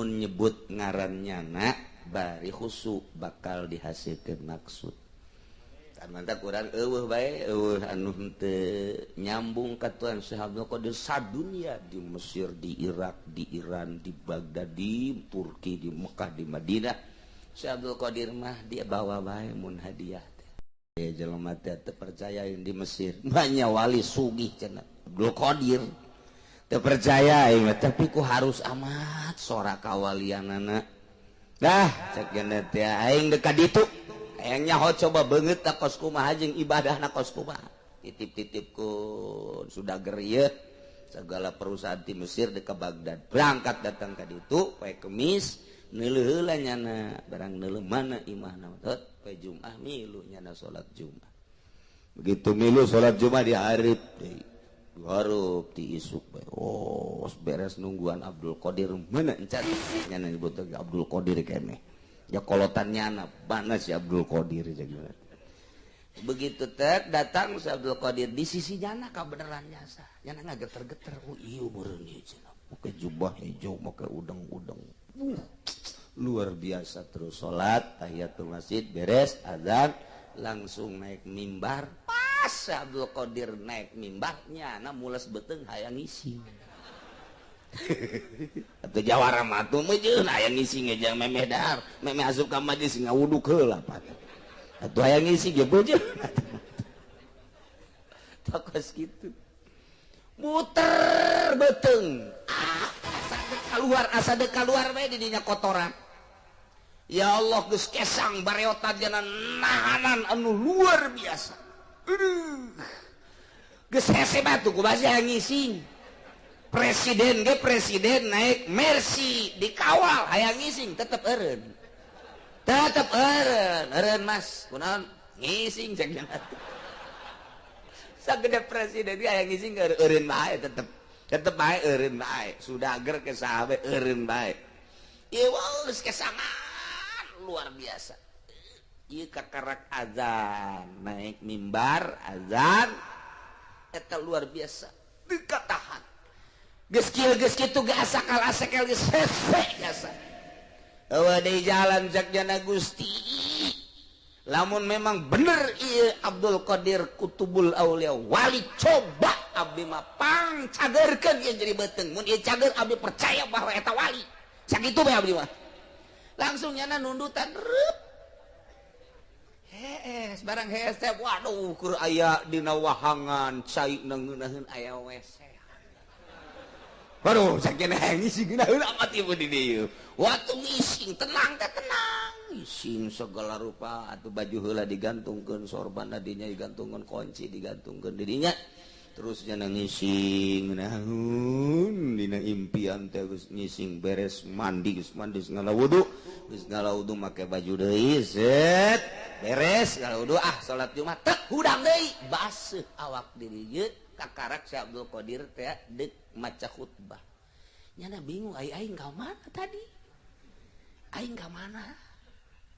lamun nyebut ngarannyana bari khusuk bakal dihasilkeun maksud. Mantap kurang baik anu nyambung ka Tuhan Syekh Abdul Qadir sadunya di Mesir, di Irak, di Iran, di Baghdad, di Turki, di Mekah, di Madinah. Syekh Abdul Qadir mah dia bawa bae mun hadiah teh. Jelema teh teu percaya di Mesir. Banyak wali sugih cenah Abdul Qadir. Teu percaya tapi ku harus amat sora kawalianana. Dah cek geuna teh aing dekat ditu. Yang nyaho coba banget tak kos kumaha jeung ibadah na kos kumaha titip-titipku sudah gerieuh segala perusahaan di Mesir di ke Baghdad berangkat datang ka ditu poe Kemis neuleuh heula nyana barang neuleuh mana imahna poe Jumat milu nyana salat Jumat begitu milu salat Jumat di hareup deui hareup ti isuk bae beres nungguan Abdul Qadir mana encan nyana nyebut Abdul Qadir keneh ya kolotannya anak mana si Abdul Qadir begitu datang si Abdul Qadir di sisi nyana kebenaran jasa nyana nggak geter-geter iya meureun ieu cenah make jubah hijau make udeng-udeng luar biasa terus salat tahiyatul masjid beres azan langsung naik mimbar pas si Abdul Qadir naik mimbar nyana mules beteung hayang ngisi atau jawara matu mejeun aya ngisi ngejang memeh dahar memeh asup ka majlis ngawuduk heula pat atuh aya ngisi ge bejeun takos kitu muter beteung asa keluar bae di dinya kotoran ya Allah geus kesang bareotan jana nahanan anu luar biasa geus hese batu ku basa ngisi presiden naik Mercy dikawal hayang ngising tetep eureun mas kunaon ngising cek sagede presiden ge hayang ngising eureun bae tetep bae eureun bae sudah ger ke sahabe eureun bae ieu geus kesangan luar biasa ieu kakarak azan naik mimbar azan eta luar biasa dikatahan geus kitu ge asakal geus hese gasa. Eueuh deui jalan jak jana Gusti. Lamun memang bener ieu Abdul Qadir Kutubul Aulia wali coba abdi mah pangcageurkeun ieu jadi beuteung. Mun ieu cager abdi percaya bahwa eta wali. Sakitu bae abdi mah. Langsung nyana nundutan reup. Hees barang hees teh waduh keur aya dina wahangan cai neungeuneuheun aya WC. Waduh, sakjana ngisi geuna heula amat ieu di dieu. Waktu ngising tenang teh tenang. Ngising segala rupa atuh baju heula digantungkeun sorban dinya digantungkeun kunci digantungkeun di dinya. Terus cenah ngising naon dina impian teh geus ngising beres mandi geus ngala wudu. Geus ngala wudu make baju deui set. Beres ngala wudu salat Jumat teh hudang deui baseuh awak diri ieu kakarak si Abdul Qadir teh deuk maca khutbah. Nyana bingung aing ka mana tadi? Aing ka mana?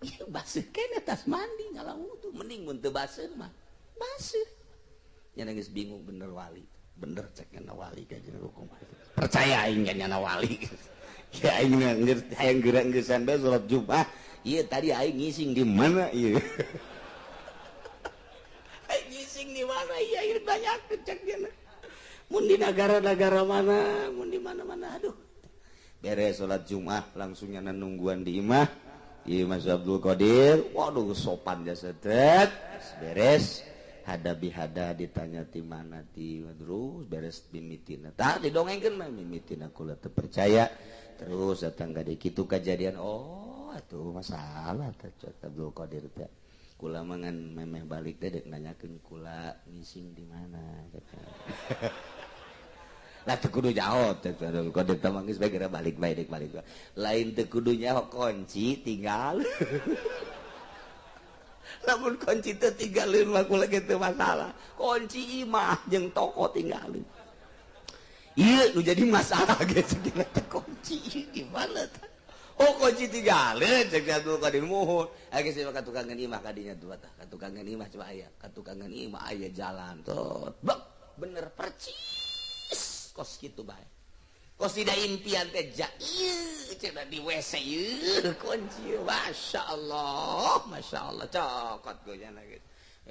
Ieu baseuh keneh tas mandi ngala wudu mending mun teu baseuh mah. Baseuh. Nyana geus bingung bener wali. Bener cek nyana wali ka jeung hukum. Percaya aing nyana wali. Ya aing ngerti hayang geurang-geusan bae salat Jumat. Ieu tadi aing ngising di mana ieu? Aing ngising di mana ieu banyak cek nyana. Mun di negara-negara mana, mun di mana-mana, aduh. Beres sholat Jumat, langsung nyana nungguan di imah. Imah Abdul Qadir, waduh sopan jasa tet. Beres, hada ditanya ti mana ti, terus beres mimitina. Tak didongengkeun mah mimitina kula teu percaya. Terus datang ka kitu kejadian, oh atuh masalah teh Abdul Qadir teh. Kula mangan memeh balik teh dek nanyakeun kula ngising di mana. Lah teu kudu nyaho teh Qadir teh mangis bae geura balik bae dek balik. Lain teu kudu nyaho kunci tinggal. Lamun kunci teh tinggalin mah kula kitu masalah. Kunci imah jeung toko tinggalin. Ieu nu jadi masalah ge segala kunci gimana tah. Oh kunci tinggalin cek Abdul Qadir muhun. Age sih ka tukangan imah kadinya tuh tah. Ka tukangan imah coba aya. Ka tukangan imah aya jalan tot. Bener percis kos kitu bae. kos tidak impian teh cenah di WC kunci masya Allah cokot gojana gitu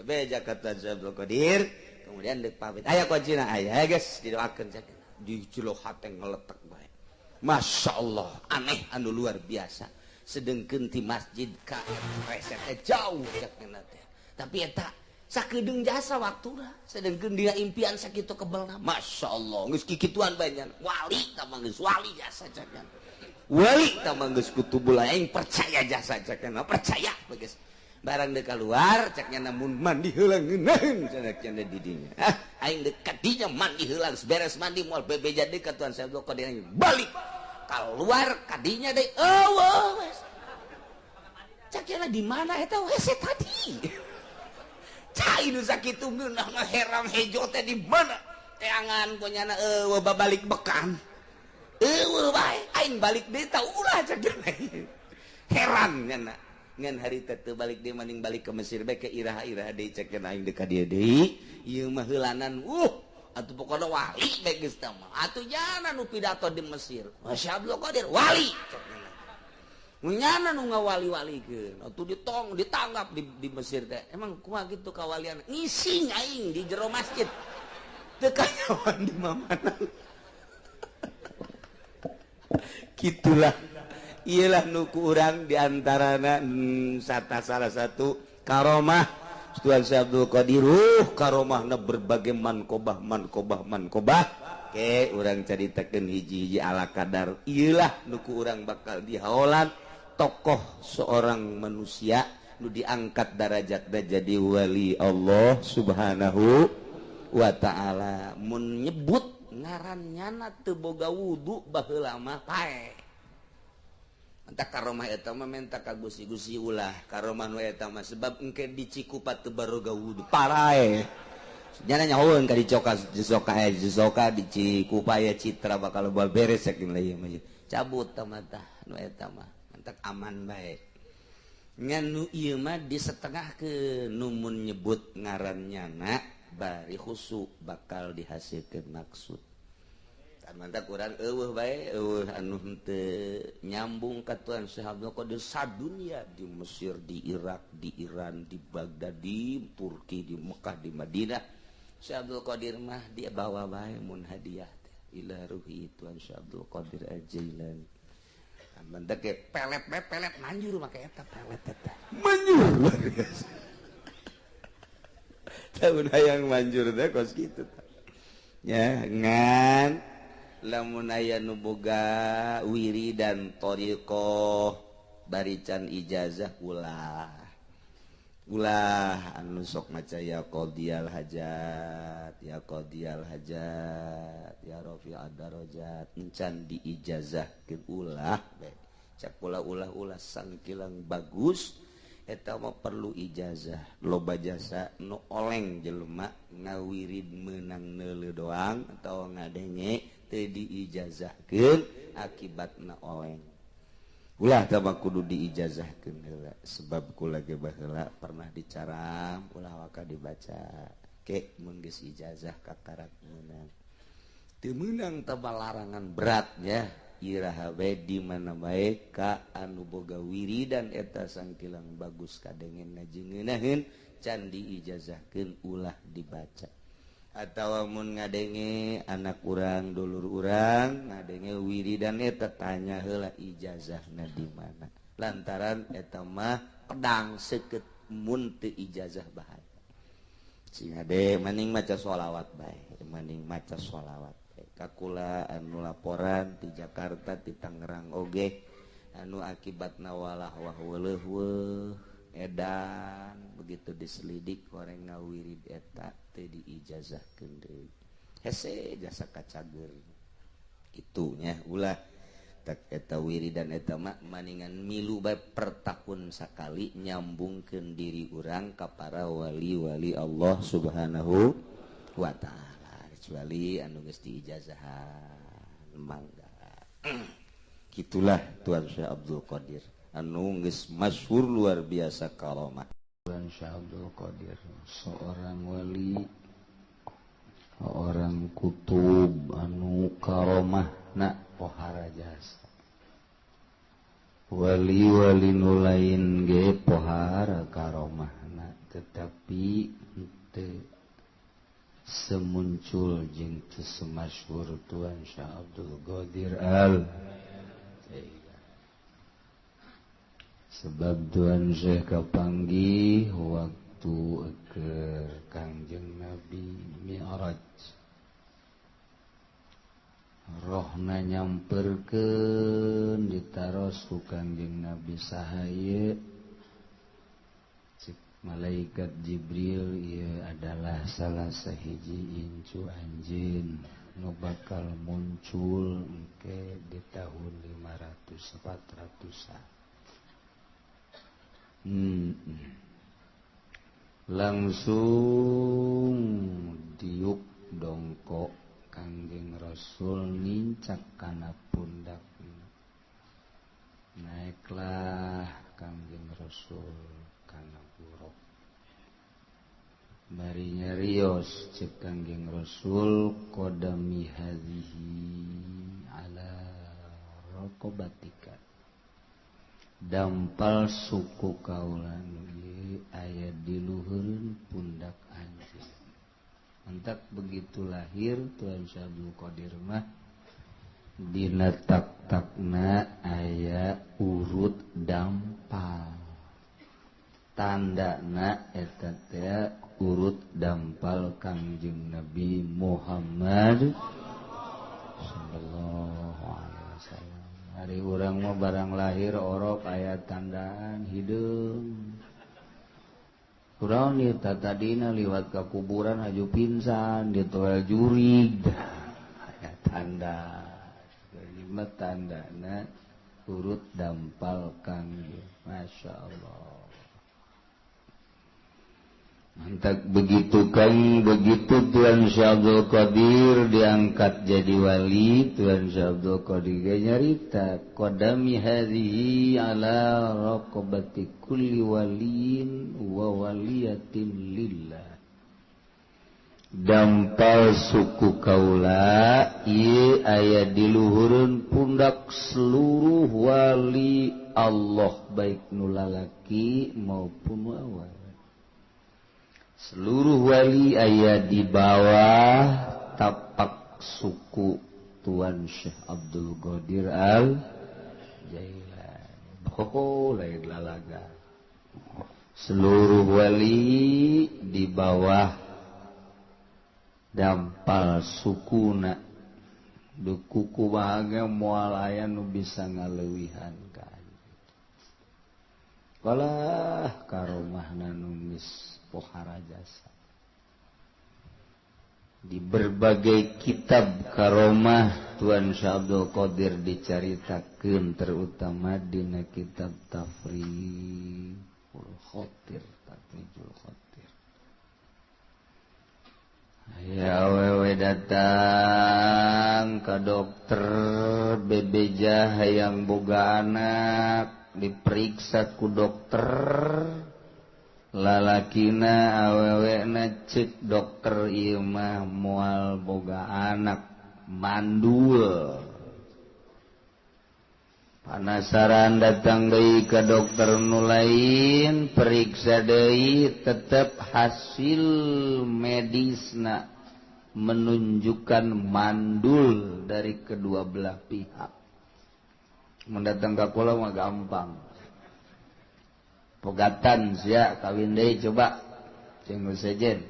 beja kata Abdul Qadir kemudian dek pamit aya kuncina aya guys didoakeun sakeun di jero hate ngeletek bae masya Allah aneh anu luar biasa sedengkeun ti masjid ka WC teh jauh cenah teh tapi eta sakedeung jasa waktura sedengkeun dia impian sakitu kebelna masya Allah geus kikituan banyak wali tamang geus wali jasa cenah wali tamang geus kutubul aing percaya jasa cenah percaya geus barang dek keluar ceknya namun mandi heula ngeunaheun cenah di dinya aing dekat dinya mandi heula beres mandi moal bebeja deui ka Tuhan saya Qadir balik keluar kadinya deui eueuh ceknya di mana eta WC tadi cai nu sakitu geunah ngaheram hejo teh di mana teangan ponyana eueuh babalik bekan eueuh bae aing balik deui tah ulah cekna heran nya ngan hari teh balik dia maning balik ke Mesir bae ke iraha-iraha deui cekna aing deuk ka dieu deui ieu mah heulanan atuh pokona wali bae geus tah mah atuh jana nu pidato di Mesir Masya Abdul Qadir wali cekna nyana nu ngawali-walikeun atuh ditangkap di Mesir teh emang kumaha kitu kawalian ngising aing di jero masjid teu kanyawan di mamana gitulah ialah nuku urang diantarana salah satu karomah Tuhan Syekh Abdul Qadir karomahna berbagai mankobah ke urang caritakeun hiji-hiji ala kadar ialah nuku urang bakal dihaolan tokoh seorang manusia nu diangkat derajat jadi wali Allah Subhanahu wa ta'ala mun nyebut ngarannyana teu boga wudu baheula mah pae entah karomah eta mah menta ka gusi-gusi ulah karomah nu eta mah sebab engke di Cikupa teu baroga wudu parae nyana nyahoeun ka di Josoka di Cikupa ya Citra bakal bae beres saking ieu mah cabut tah nu eta mah entek aman bae ngan nu ieu mah disetengahkeun nu mun nyebut ngarannyana bari khusu bakal dihasilkeun maksud mantap kurang bae anu teu nyambung ka Tuhan Syekh Abdul Qadir sadunya di Mesir di Irak di Iran di Baghdad di Turki di Mekah di Madinah Syekh Abdul Qadir mah dia bawa bae mun hadiah ila ruhi Tuhan Syekh Abdul Qadir Al-Jailani mantap ke pelet manjur make eta pelet eta manjur luar biasa tahun hayang manjur teh kos kitu ya ngan lamun aya nu boga wiri dan thariqah barican ijazah ulah anu sok maca ya qadiyal hajat ya rafi'ad darajat encan diijazahkeun ulah cak ulah sangkilang bagus eta mah perlu ijazah loba jasa nu oleng jelema ngawirid meunang neuleuh doang atau ngadenge teu diijazahkeun akibatna oleng ulah tah mah kudu diijazahkeun heula sebab kula ge baheula pernah dicaram ulah waka dibaca ke mun geus ijazah katarak meunang teu meunang tah larangan beratnya iraha bae di mana bae ka anu boga wiridan eta sangkilang bagus kadengen ngajengeunahkeun can diijazahkeun ulah dibaca atawa mun ngadenge anak urang dulur urang ngadenge wiridan eta tanya heula ijazahna di mana lantaran eta mah pedang seukeut mun teu ijazah bahaya sing ade maning maca sholawat bae maning maca sholawat kakula anu laporan di Jakarta di Tangerang oge anu akibatna walah wahweuleuf edan begitu diselidik koreng ngawirid eta teu diijazahkeun deui hese jasa kacager itunya ulah tak eta wiridan eta mah maningan milu bae per tahun sakali nyambungkeun diri urang ka para wali-wali Allah Subhanahu wa ta'ala kecuali anu geus diijazahan mangga gitulah Tuan Syekh Abdul Qadir anu geus masyhur luar biasa karomah Tuan Syekh Abdul Qadir seorang wali orang kutub anu karomahna pohara jasa wali-wali nu lain ge pohara karomahna tetapi teu semuncul jeung teu semasyhur Tuan Syekh Abdul Qadir Al sebab Tuan Syekh kapanggih waktu keur Kangjeng Nabi Mi'raj rohna nyamperkeun ditaros ku Kangjeng Nabi sahaya cik malaikat Jibril ieu adalah salah sahiji incu anjeun nu bakal muncul engke di tahun 500-400an langsung diuk dongkok Kangjeng Rasul nincak kana pundakna naiklah Kangjeng Rasul kana buruk bari nyarios cek Kangjeng Rasul qadami hadhihi ala raqabatika dampal suku kaula ieu aya di luhureun pundak anjeun entak begitu lahir Tuan Syekh Abdul Qadir mah dina tak-takna aya urut dampal tandana eta teh urut dampal Kangjeng Nabi Muhammad sallallahu alaihi wasallam. Ari urang mah barang lahir orok aya tandaan hideung. Urang ieu tadina liwat ka kuburan aju pinsan ditoel jurig. Aya tanda. Ieu mah tandana urut dampal Kangjeng. Masyaallah. Mantap begitu kan begitu Tuan Syekh Abdul Qadir diangkat jadi wali Tuan Syekh Abdul Qadir nyarita qadami hadhihi ala raqabati kulli waliin wa waliyatin lillah dampal suku kaula ieu aya di luhureun pundak seluruh wali Allah baik nu lalaki maupun wawal seluruh wali aya di bawah tapak suku Tuan Syekh Abdul Qadir Al Jailani. Oh, lain lalaga. Seluruh wali di bawah dampal sukuna. Dukuku bahagia moal aya nu bisa ngaleuwihan ka. Kalah karomahna numis pohara jasa di berbagai kitab karomah Tuan Syekh Abdul Qadir dicaritakeun terutama dina kitab Tafrijul Khatir ya awewe datang ka dokter bebeja hayang boga anak diperiksa ku dokter lalakina awewena cek dokter ieu mah moal boga anak mandul panasaran datang deui ka dokter nu lain periksa deui tetep hasil medisna menunjukkan mandul dari kedua belah pihak mendatang ka kula mah gampang pogatan sia kawin deui coba jeung nu sejen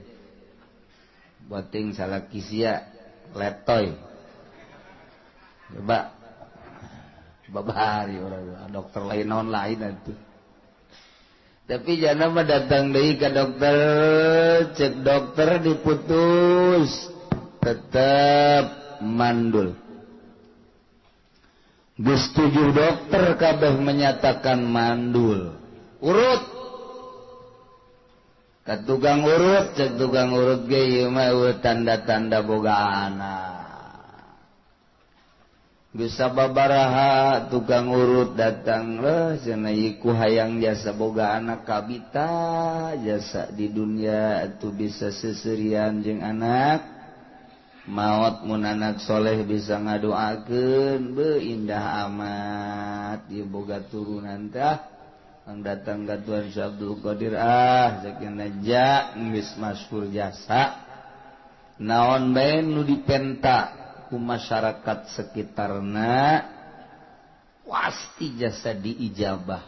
boting salaki sia letoy coba babari urang dokter lain naon lain atuh tapi jana mah datang deui ka dokter cek dokter diputus tetep mandul geus 7 dokter kabeh menyatakan mandul urut ka tukang urut cek tukang urut ge ieu mah tanda-tanda boga anak geus sababaraha tukang urut datang cenah ieu hayang jasa boga anak kabita jasa di dunia atuh bisa seserian jeung anak maot mun anak soleh bisa ngadoakeun beuh indah amat ieu boga turunan teh ang datang ka Tuhan Syekh Abdul Qadir sakinna ja geus masyhur jasa naon bae nu dipenta ku masyarakat sekitarna pasti jasa diijabah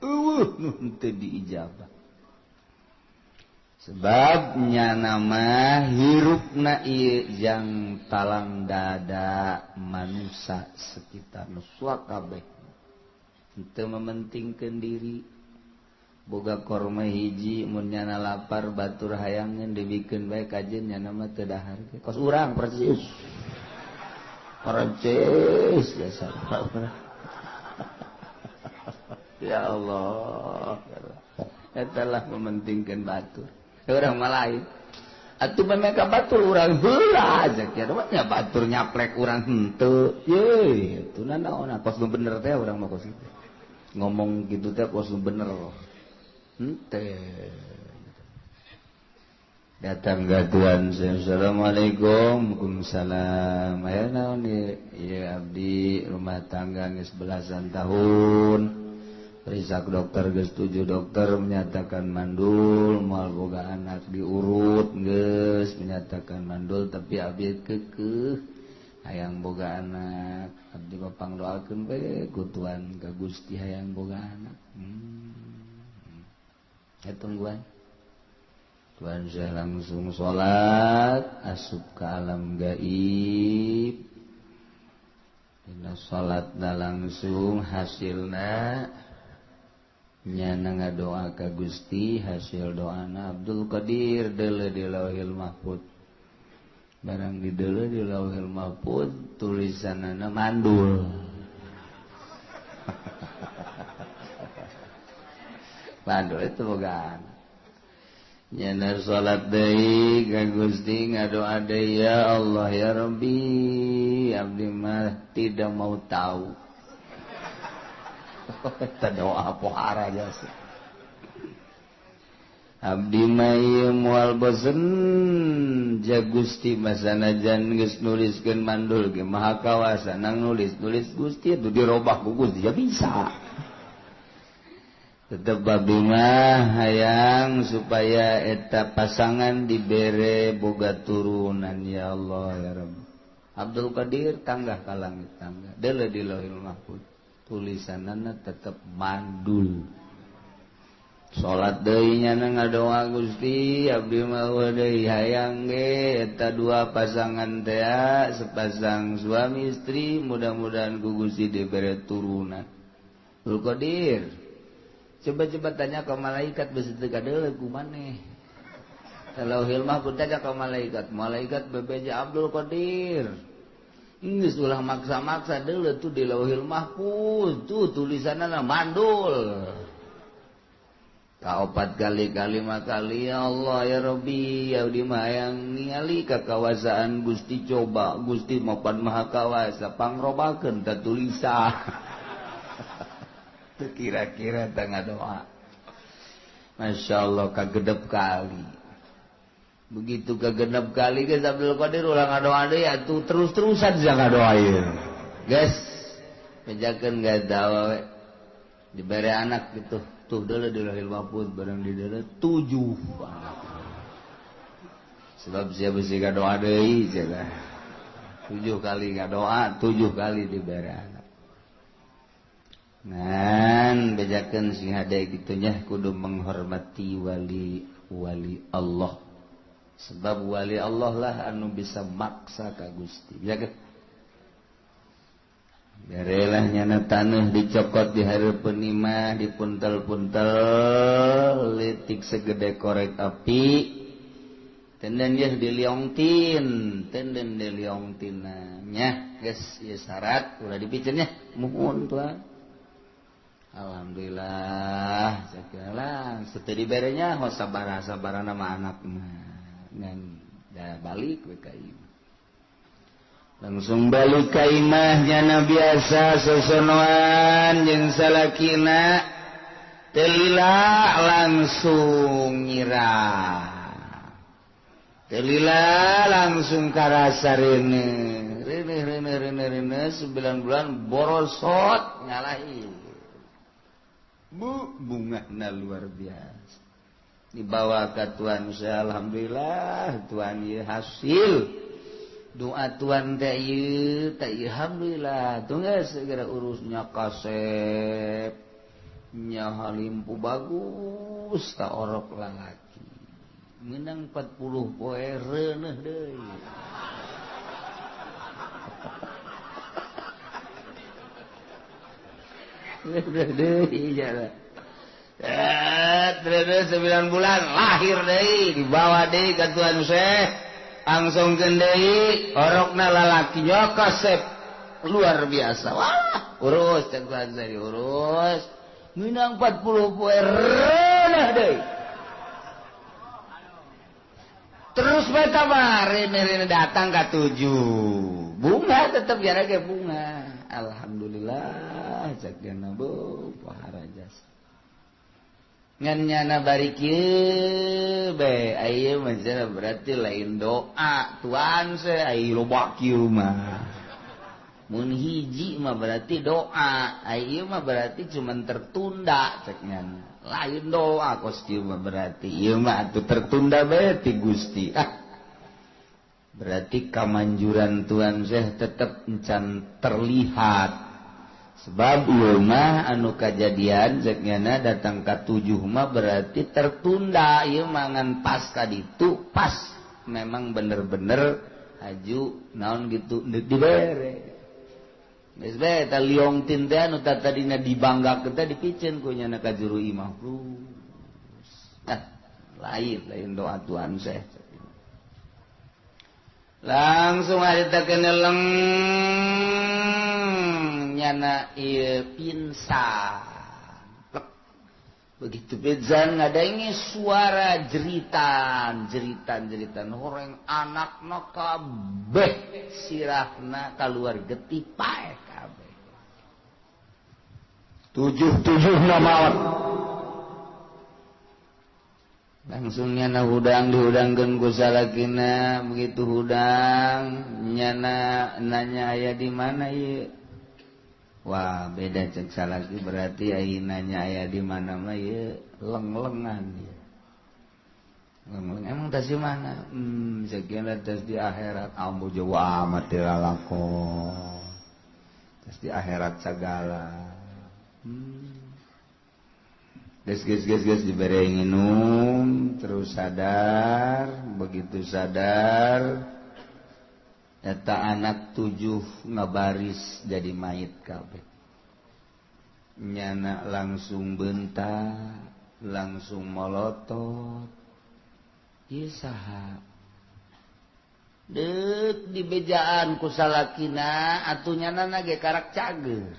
nu teu diijabah sebabnya nama hirupna ieu jang talang dada manusia sekitar nuswa kabeh teu mementingkeun diri boga korma hiji mun nyana lapar batur hayangeun dibikeun bae kajeun nyana mah teu dahar kos urang persis jasa ya Allah eta lah mementingkeun batur orang malain atuh mereka batur urang heula aja kieu nya batur nyaplek urang henteu ye itu naon kos nu bener teh urang mah kos ngomong gitu teh kos nu bener henteu datang ka Tuhan assalamualaikum waalaikumsalam aya naon ieu abdi rumah tangga geus belasan tahun perisak dokter geus 7 dokter menyatakan mandul moal boga anak diurut geus menyatakan mandul tapi abdi keukeuh hayang boga anak abdi mapangdoakeun bae ku Tuhan ka Gusti hayang boga anak tungguan Tuhan saya langsung sholat asup ke alam gaib dina sholatna langsung hasilna nyana ngadoa ka Gusti hasil doana Abdul Qadir deuleu di Lauhil Mahfuz barang di deuleu di Lauhil Mahfuz tulisanana mandul mandul itu bogaan nyana salat deui ka Gusti ngadoa deui ya Allah ya Rabbi abdi mah tidak mau tahu kita doa pohara jasa abdi mah ieu moal bosen ja Gusti masanajan geus nuliskeun mandul ge maha kawasa nang nulis Gusti atuh dirobah ku Gusti ya bisa tetep abdi mah hayang supaya eta pasangan dibere boga turunan ya Allah ya Rabb Abdul Qadir tanggah ka langit tangga deuleu di Lauhil Mahfuz tulisanana tetep mandul salat deui nyana ngadoa Gusti abdi mah deui hayang ge eta dua pasangan teh sepasang suami istri mudah-mudahan ku Gusti dibere turunan Abdul Qadir coba tanya ke malaikat beus teu kadeuleu ku maneh Lauhil Mahfuz tanya ke malaikat bebeja Abdul Qadir geus ulah maksa-maksa deuleu tuh di Lauhil Mahfuz tuh tulisanana mandul kaopat kali 5 kali ya Allah ya Rabbi abdi mah hayang ningali kakawasaan Gusti coba Gusti mapan maha kawasa pangrobakeun ta tulisan teu kira-kira ta ngadoa masyaallah kagedep kali begitu kegenap kali geus Abdul Qadir ulang ngadoa deui atuh terus-terusan bisa ngadoa ieu geus pejakeun gadawa we dibere anak gitu tuh deuleu di Lauhil Mahfuz barang di deuleu 7 anak sebab sia bisi ngadoa deui cenah 7 kali ngadoa 7 kali dibere anak ngan bejakeun sing hade kitu nya kudu menghormati wali Allah sebab wali Allah lah anu bisa maksa ka Gusti ya ke berelah nyana taneuh dicokot di hareupeun imah dipuntel-puntel leutik segede korek api tenden yeuh diliongtin tenden diliongtina nya geus ieu syarat ulah dipicen nya muhun Tuhan alhamdulillah sakilah teu diberenya hos sabaraha-sabarana mah anak mah dan balik ke imah langsung balik ke imah nyana biasa sosonoan jeung salakina teu lila langsung nyirah Telila langsung karasa rene 9 bulan borosot ngalahin bunga luar biasa dibawa ke Tuhan saya alhamdulillah Tuhan ieu hasil doa Tuhan teh ieu alhamdulillah tuh geus segera urusnya kasep nya halimpu bagus ta orok lalaki menang 40 poe reuneuh deui deui jalan terus 9 bulan lahir deui dibawa deui ka Tuhan Syekh langsungkeun deui orokna lalaki nya kasep luar biasa wah urus cek Tuhan Syekh urus minang 40 poe reuneuh deui terus beta mah rene datang ka 7 bunga tetep jana ge bunga alhamdulillah cek dina bu pahara jasa ngan nyana bari kieu be aya mah berarti lain doa Tuhan se aya loba kieu mah mun hiji mah berarti doa aya mah berarti cuman tertunda cek nyana lain doa kos kieu mah berarti ieu mah atuh tertunda bae ti Gusti berarti kamanjuran Tuhan Syekh tetep encan terlihat sebab ieu mah anu kajadian cek nyana datang ka 7 mah berarti tertunda ieu mah ngan pas ka ditu pas memang bener-bener haju naon gitu dibere geus bae eta liong tin teh anu tadina dibanggakeun teh dipicen ku nyana ka juru imah lain doa Tuhan Syekh langsung haritakeun leng nyana ieu pinsan begitu pizan ngadangi suara jeritan horeng anakna kabeh sirahna kaluar getih pae kabeh 7 maot langsung nyana hudang dihudangkeun ku salakina begitu hudang nyana nanya aya di mana ieu wah beda cek salaki berarti ayeunanya aya di mana mah ieu leng-lengan ieu leng-leng emang tas di mana sakieu tas di akhirat ambu jawa amat teh lalakon tas di akhirat sagala Ges diberi nginum terus sadar begitu sadar eta anak 7 ngabaris jadi mayit kabeh nyana langsung bentak langsung molotot ieu saha deuk dibejaan ku salakina atuh nyana ge karak cager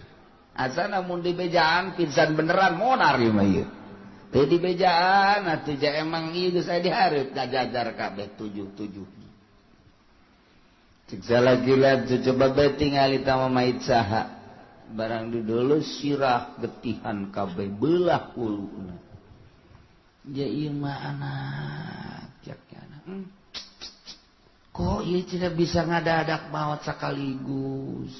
asana mun dibejaan pisan beneran monar ieu mah ieu teu dibejaan atuh ja emang ieu geus aya di hareup ngajajar kabeh 7 cek salagila coba bae tingali tama mait saha barang di dulu sirah getihan kabeh belah uluna ya ieu mah anak jakna kok ieu tidak bisa ngadadak maot sakaligus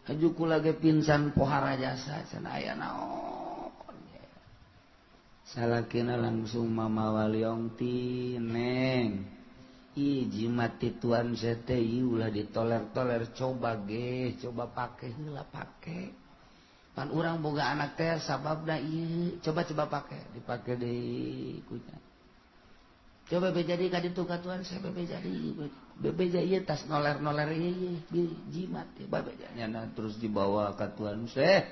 haju kula ge pinsan pohara jasa cenah aya naon salakina langsung mamawa liong ti neng jimat ti Tuhan sete ulah ditoler-toler coba pake heula pake pan urang boga anak teh sababna ieu coba pake dipake deui kunya coba bejadi ka ditu ka Tuhan saya bebeja ieu tas noler-noler ieu jimat teh babejanya terus dibawa ka Tuhan Syekh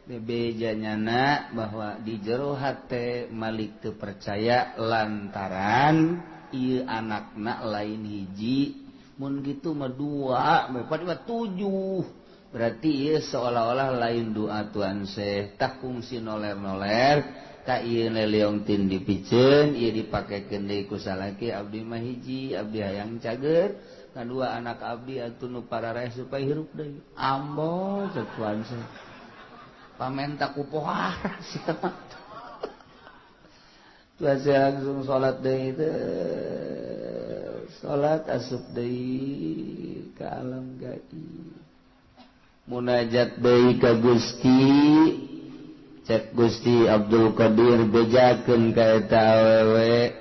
bebejanya bahwa di jero hate malik teu percaya lantaran ieu anakna lain hiji mun kitu mah 2 padahal 7 berarti ieu seolah-olah lain doa Tuhan Syekh tak kungsi noler-noler ka ieu leong tin dipiceun ieu dipakekeun deui ku salaki abdi mah hiji abdi hayang cager kadua anak abdi atuh nu parareh supaya hirup deui ambo cek Tuhan Syekh pamenta ku pohara sia Tuhan Syekh langsung salat deui teh salat asup deui ka alam gaib munajat deui ka Gusti cek Gusti Abdul Qadir bejakeun ka eta awewe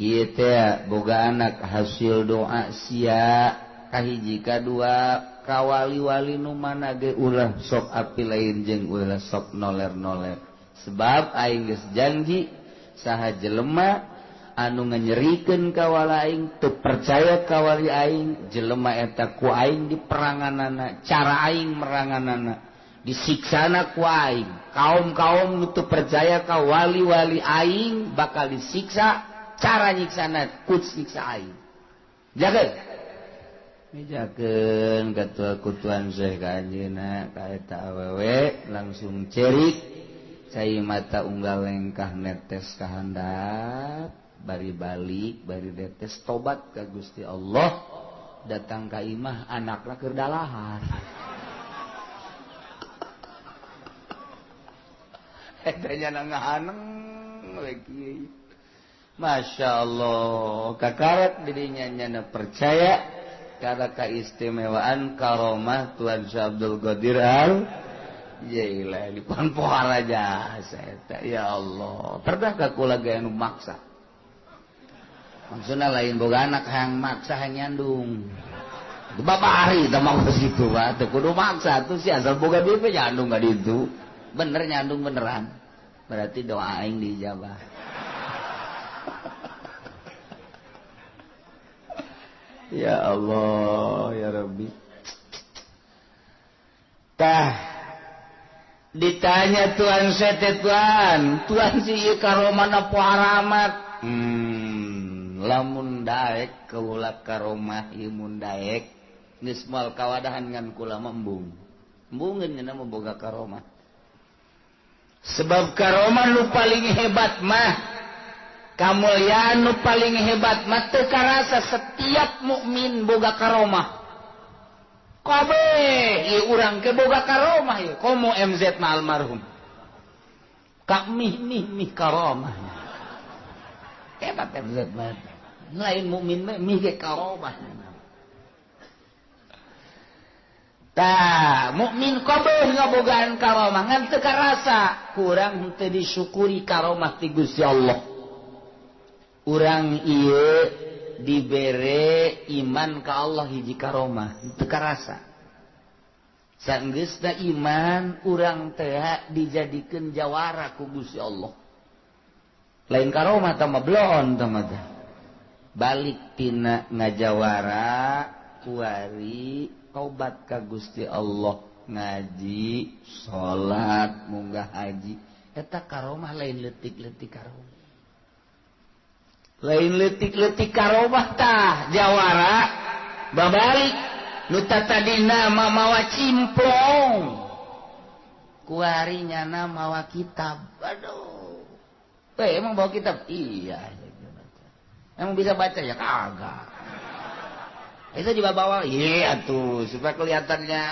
ieu teh boga anak hasil doa sia kahiji kadua kawali-wali nu mana ge ulah sok api lain jeung ulah sok noler-noler sebab aing geus janji saha jelema anu nganyerikeun ka wali aing teu percaya ka wali aing jelema eta ku aing di peranganana cara aing meranganana disiksana ku aing kaum-kaum nu teu percaya ka wali-wali aing bakal disiksa cara nyiksana ku siksa aing jageun mijakeun katua kutuan Syekh ka anjeunna ka eta awewe langsung cerik cai mata unggal lengkah netes ka handap bari balik bari netes tobat ka Gusti Allah datang ka imah anakna keur dalahar eta nya ngahaneng we kieu Masya Allah kakaret dirinya nyana percaya karena keistimewaan karomah Tuan Syekh Abdul Qadir Jailah di pohon aja saya ya Allah pernah gak kula gaya nu maksa maksudnya lain boga anak yang maksa yang nyandung itu bapak hari itu maksud itu pak kudu maksa tuh sih asal boga BP nyandung gak itu bener nyandung beneran berarti doa aing dijabah ya Allah ya Rabbi tah ditanya Tuan sete Tuan si karomana poharamat lamun daek kaula karomah imun daek geus moal kawadahan ngan kula embung embungeun nya boga karomah sebab karomah nu paling hebat mah kamuliaan nu paling hebat mah teu karasa setiap mukmin boga karomah kabeh ieu urang ke boga karomah ieu komo MZ na almarhum kak mih karomah hebat MZ mah lain mukmin mah mih ge karomah tah mukmin kabeh ngabogaan karomah ngan teu karasa kurang teu disyukuri karomah ti Gusti Allah urang ieu dibere iman ka Allah hiji karomah teu karasa saenggeusna iman urang teh dijadikeun jawara ku Gusti Allah lain karomah tah mah blon tah mah balik tina ngajawara kuari tobat ka Gusti Allah ngaji salat munggah haji eta karomah lain leutik-leutik karomah lain letik-letik karomah tah jawara babalik nu tadina mawa cimplong kuari nyana mawa kitab aduh emang bawa kitab iya emang bisa baca ya kagak itu juga bawa iya tuh supaya kelihatannya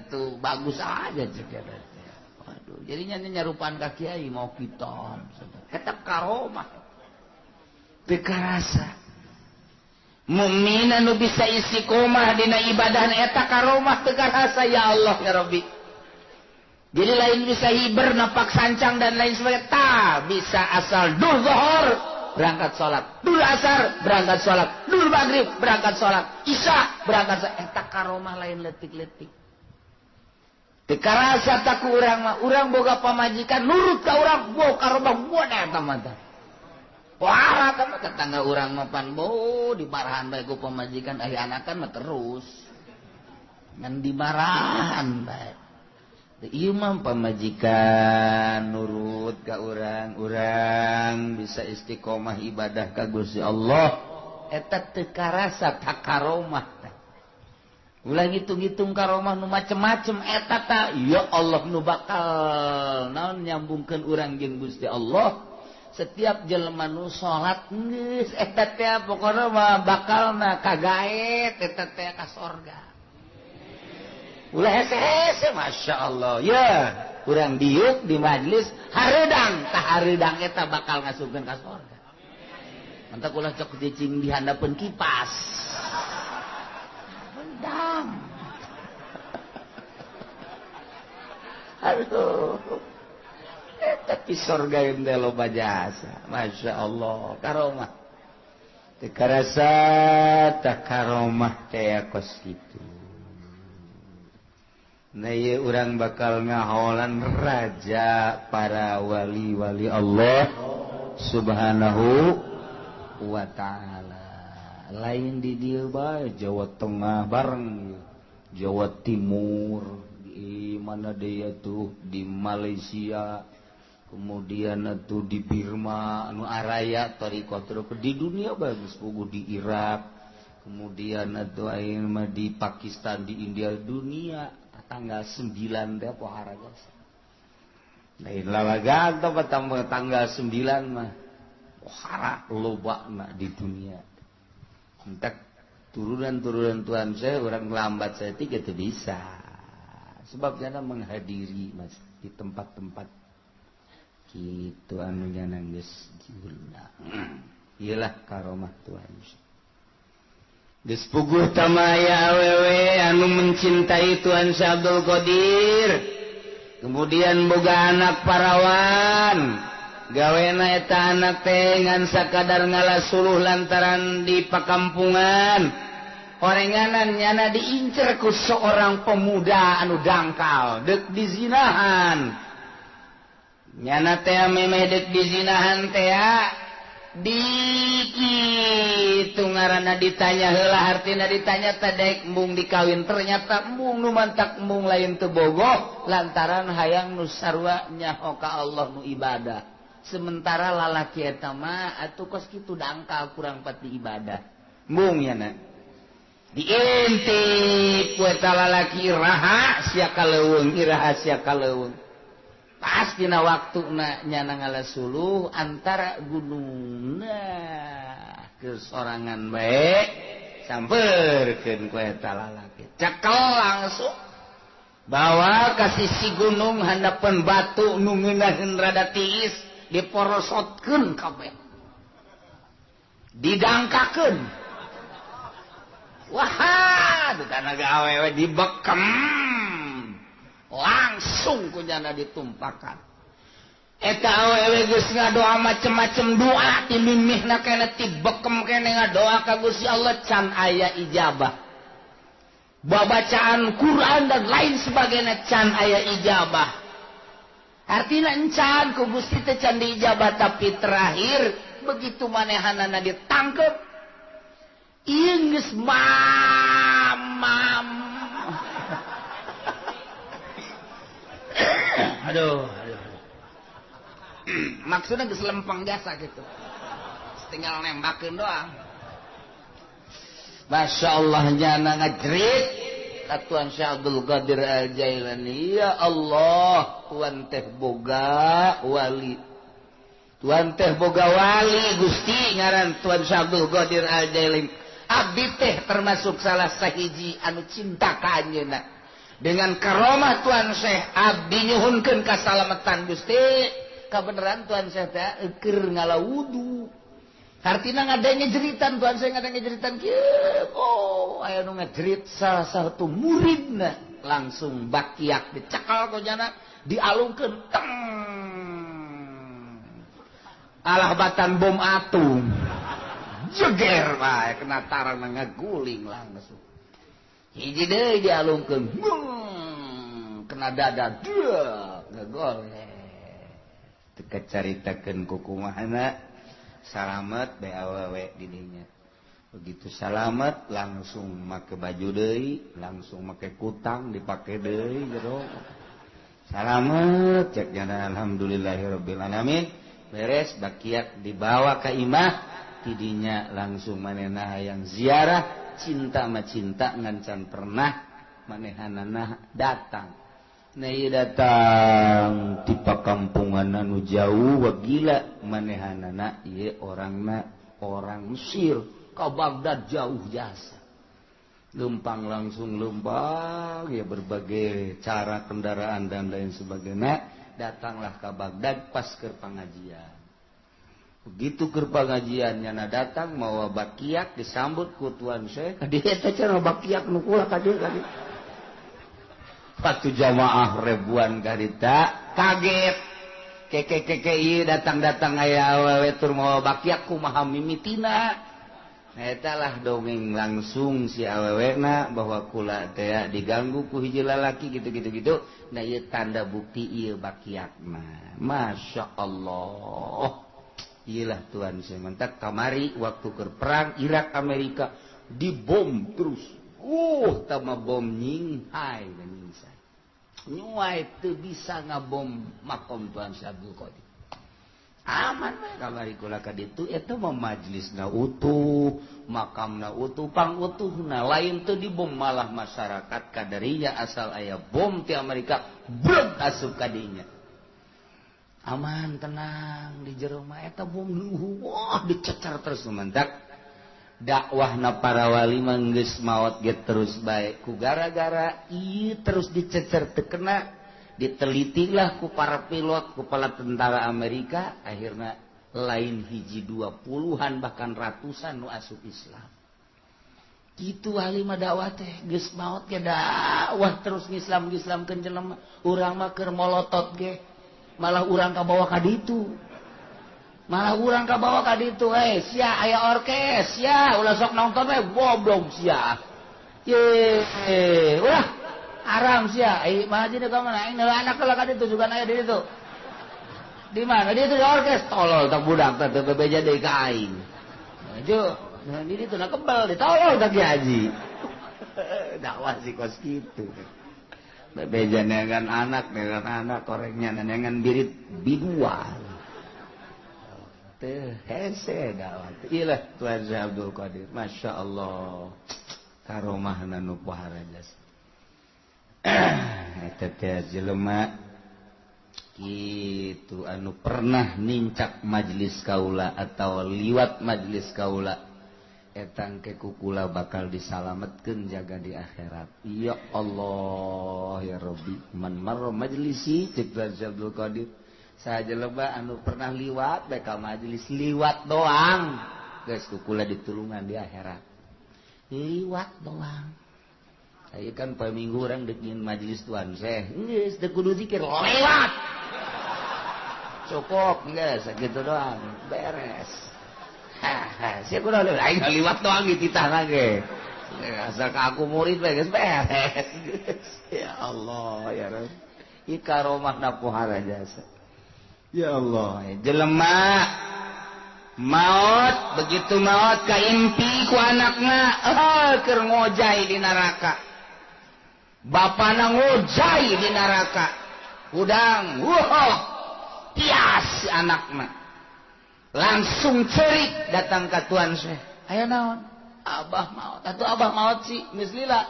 itu bagus aja cek waduh jadinya nyarupan ka kiai mau kitab kitab karomah teu karasa mukmin anu bisa istiqomah dina ibadah eta karomah teu karasa ya Allah ya Rabbi jadi lain bisa hiber napak sancang dan lain sebagainya tah bisa asal dur zuhur berangkat salat dur asar berangkat salat dur maghrib berangkat salat isya berangkat salat eta karomah lain leutik-leutik teu karasa tak ku urang mah urang boga pamajikan nurut ka urang boga karomah boga eta mah wah kan tetangga orang mapan bo dimarahan bae ku pamajikan ahli anakan mah terus ngan dimarahan bae ieu mah pamajikan nurut ka urang bisa istiqomah ibadah ka Gusti Allah eta teu karasa tak karomah ulah ngitung-ngitung karomah nu macem-macem eta tah ya Allah nu bakal naon nyambungkeun urang jeung Gusti Allah setiap jelema nu salat geus eta teh pokona mah bakalna kagaet eta teh ka sorga ulah hese-hese masyaallah ya urang diuk di majelis hareudang tah hareudang eta bakal ngasupkeun ka sorga Mantap ulah cok cicing di handapeun kipas. Dam. Aduh. Tapi surga yang loba jasa. Masya Allah. Karomah. Teu karasa tak karomah teh kos kitu. Nah ieu urang bakal ngaholan raja para wali-wali Allah Subhanahu wa ta'ala. Lain di dieu bae Jawa Tengah bareng Jawa Timur di mana dia tuh di Malaysia kemudian atuh di Birma anu araya tarikah terus di dunia bagus pugu di Irak kemudian atuh ayeuna mah di Pakistan di India dunia tanggal 9 teh pohara guys. Lain lalagan tanggal 9 mah pohara lobana di dunia. Entak turunan-turunan Tuhan saya orang lambat saya tiga itu bisa. Sebab jana menghadiri Mas di tempat-tempat gitu anu jana geus jiulna. Iyalah karomah Tuhan. Geus puguh tamaya awewe anu mencintai Tuhan Syekh Abdul Qadir. Kemudian boga anak parawan. Gawena eta anak teh ngan sakadar ngalasuluh lantaran di pakampungan. Orenganan nyana diincer ku seorang pemuda anu dangkal deuk dizinahan. Nyana teh memeh deuk dizinahan teh di kitu ngaranna ditanya heula artina ditanya teh daek embung dikawin ternyata embung nu mantak embung lain teu bogoh lantaran hayang nu sarua nyaho ka Allah nu ibadah. Sementara lalaki eta mah atuh kos kitu dangkal kurang pati ibadah. Mung nyana. Diintip ku eta lalaki rahasia kaleuweung, rahasia kaleuweung. Pas dina waktuna nyana ngalasuluh antara gunungna ke sorangan bae sampeurkeun ku eta lalaki. Cekel langsung bawa ka sisi gunung handapeun batu nu ngeunaheun rada tiis. Diporosotkeun kabeh didangkakeun wah dukana awewe dibekem langsung kunyana ditumpakan eta awewe geus ngadoa macem-macem doa ti mimihna kene ti bekem kene ngadoa ka Gusti Allah can aya ijabah babacaan Quran dan lain sebagainya can aya ijabah. Artinya encan ku Gusti teh can diijabah tapi terakhir begitu manehanana ditangkep ieu geus mamam. Aduh. Maksudnya geus lempeng biasa gitu. Tinggal nembakeun doang. Masya Allah nyana ngajrit Tuan Syekh Abdul Qadir Al-Jailani. Ya Allah, Tuan teh boga wali. Tuan teh boga wali Gusti ngaran Tuan Syekh Abdul Qadir Al-Jailani. Abdi teh termasuk salah sahiji anu cinta ka anjeunna. Dengan karomah Tuan Syekh abdi nyuhunkeun kasalamatan Gusti. Kabeneran Tuan Syekh teh keur ngalawudu. Artina ngadanya jeritan Tuhan saya ngadanya jeritan kieu. Oh, aya nu ngajerit salah satu muridna langsung bakiak dicekal ku jana dialungkeun teng. Alah batan bom atom. Jeger bae kena tarang ngaguling langsung. Hiji deui dialungkeun. Kena dada deuk ngagoleh. Teu kacaritakeun ku kumahana. Salamet bae awewe di dinya. Begitu salamet langsung make baju deui, langsung make kutang dipake deui jero. Salamet cek jana alhamdulillahirabbil alamin. Beres bakiat dibawa ka imah tidinya langsung manehna hayang ziarah cinta mah cinta ngan can pernah manehanana datang. Nah ieu datang di pakampungan anu jauh wa gila manehanana ieu orangna orang Mesir ka Baghdad jauh jasa. Lempang langsung lempang ya berbagai cara kendaraan dan lain sebagainya datanglah ke Baghdad pas ke pengajian. begitu ke pengajiannya na datang mawa bakiak disambut ku tuan Syekh dia teh cenah bakiak nu kula ka dieu patu jamaah ribuan karita kaget keke ieu datang-datang aya awewe tur mawa bakiak kumaha mimitina eta lah dongeng langsung si awewena bahwa kula teh diganggu ku hiji lalaki gitu nah ieu tanda bukti ieu bakiakna masyaallah. Iyalah Tuhan saya mentak kamari waktu ke perang Irak Amerika dibom terus. Tama bom nyinghai dan nyingsai. Nyuai teu bisa ngabom makom Tuhan Syekh Abdul Qadir. Aman we kamari kula ka ditu eta mah majlisna utuh, makamna utuh, pangutuhna lain teu dibom malah masyarakat kadarinya asal aya bom ti Amerika breg asup ka dinya. Aman tenang di jero mah eta bom luhu wah dicecer terus mentak dakwahna para wali mah geus maot ge terus bae ku gara-gara ieu terus dicecer teu kena ditelitilah ku para pilot ku kepala tentara Amerika akhirna lain hiji 20-an bahkan ratusan nu asup Islam kitu ahli mah dakwah teh geus maot ge dakwah terus ngislam-ngislamkeun jelema urang mah keur molotot ge malah urang kabawa ka ditu sia aya orkes sia ulah sok nonton we goblok sia ye ulah aram sia mah jadi ka mana aing anak lah ka ditu juga aya di ditu di mana di ditu orkes tolol tak budak teh bebeja deui ka aing jo di ditu na kebal ditolol tak haji dakwah si kos kitu bebeja dengan anak korengnya dengan birit biduan teh hese dakwah ilah Tuan Syekh Abdul Qadir Masya Allah karomahna nu pohara jas eta teh jelema kitu anu pernah nincak majlis kaula atau liwat majlis kaula etang ke kukula bakal disalametkeun jaga di akhirat. Ya Allah ya Rabbi man marra majlisi cek Abdul Qadir sajeleba anu pernah liwat bae ka majlis liwat doang geus kukula ditulungan di akhirat liwat doang aya kan poe minggu urang deuk majlis Tuan Syekh geus teu kudu zikir lewat cukup geus sakitu doang beres sia kudu aing liwat doang di titah ge. Asal ka aku murid we geus beres. Ya Allah ya Rabb. Ieu karomahna pohara jasa. Ya Allah, jelema maot begitu maot kaimpi ku anakna keur ngojai di neraka. Bapana ngojai di neraka. Udang, tias anakna. Langsung cerik datang ke Tuan Syekh aya naon abah maot atuh abah maot sih geus lila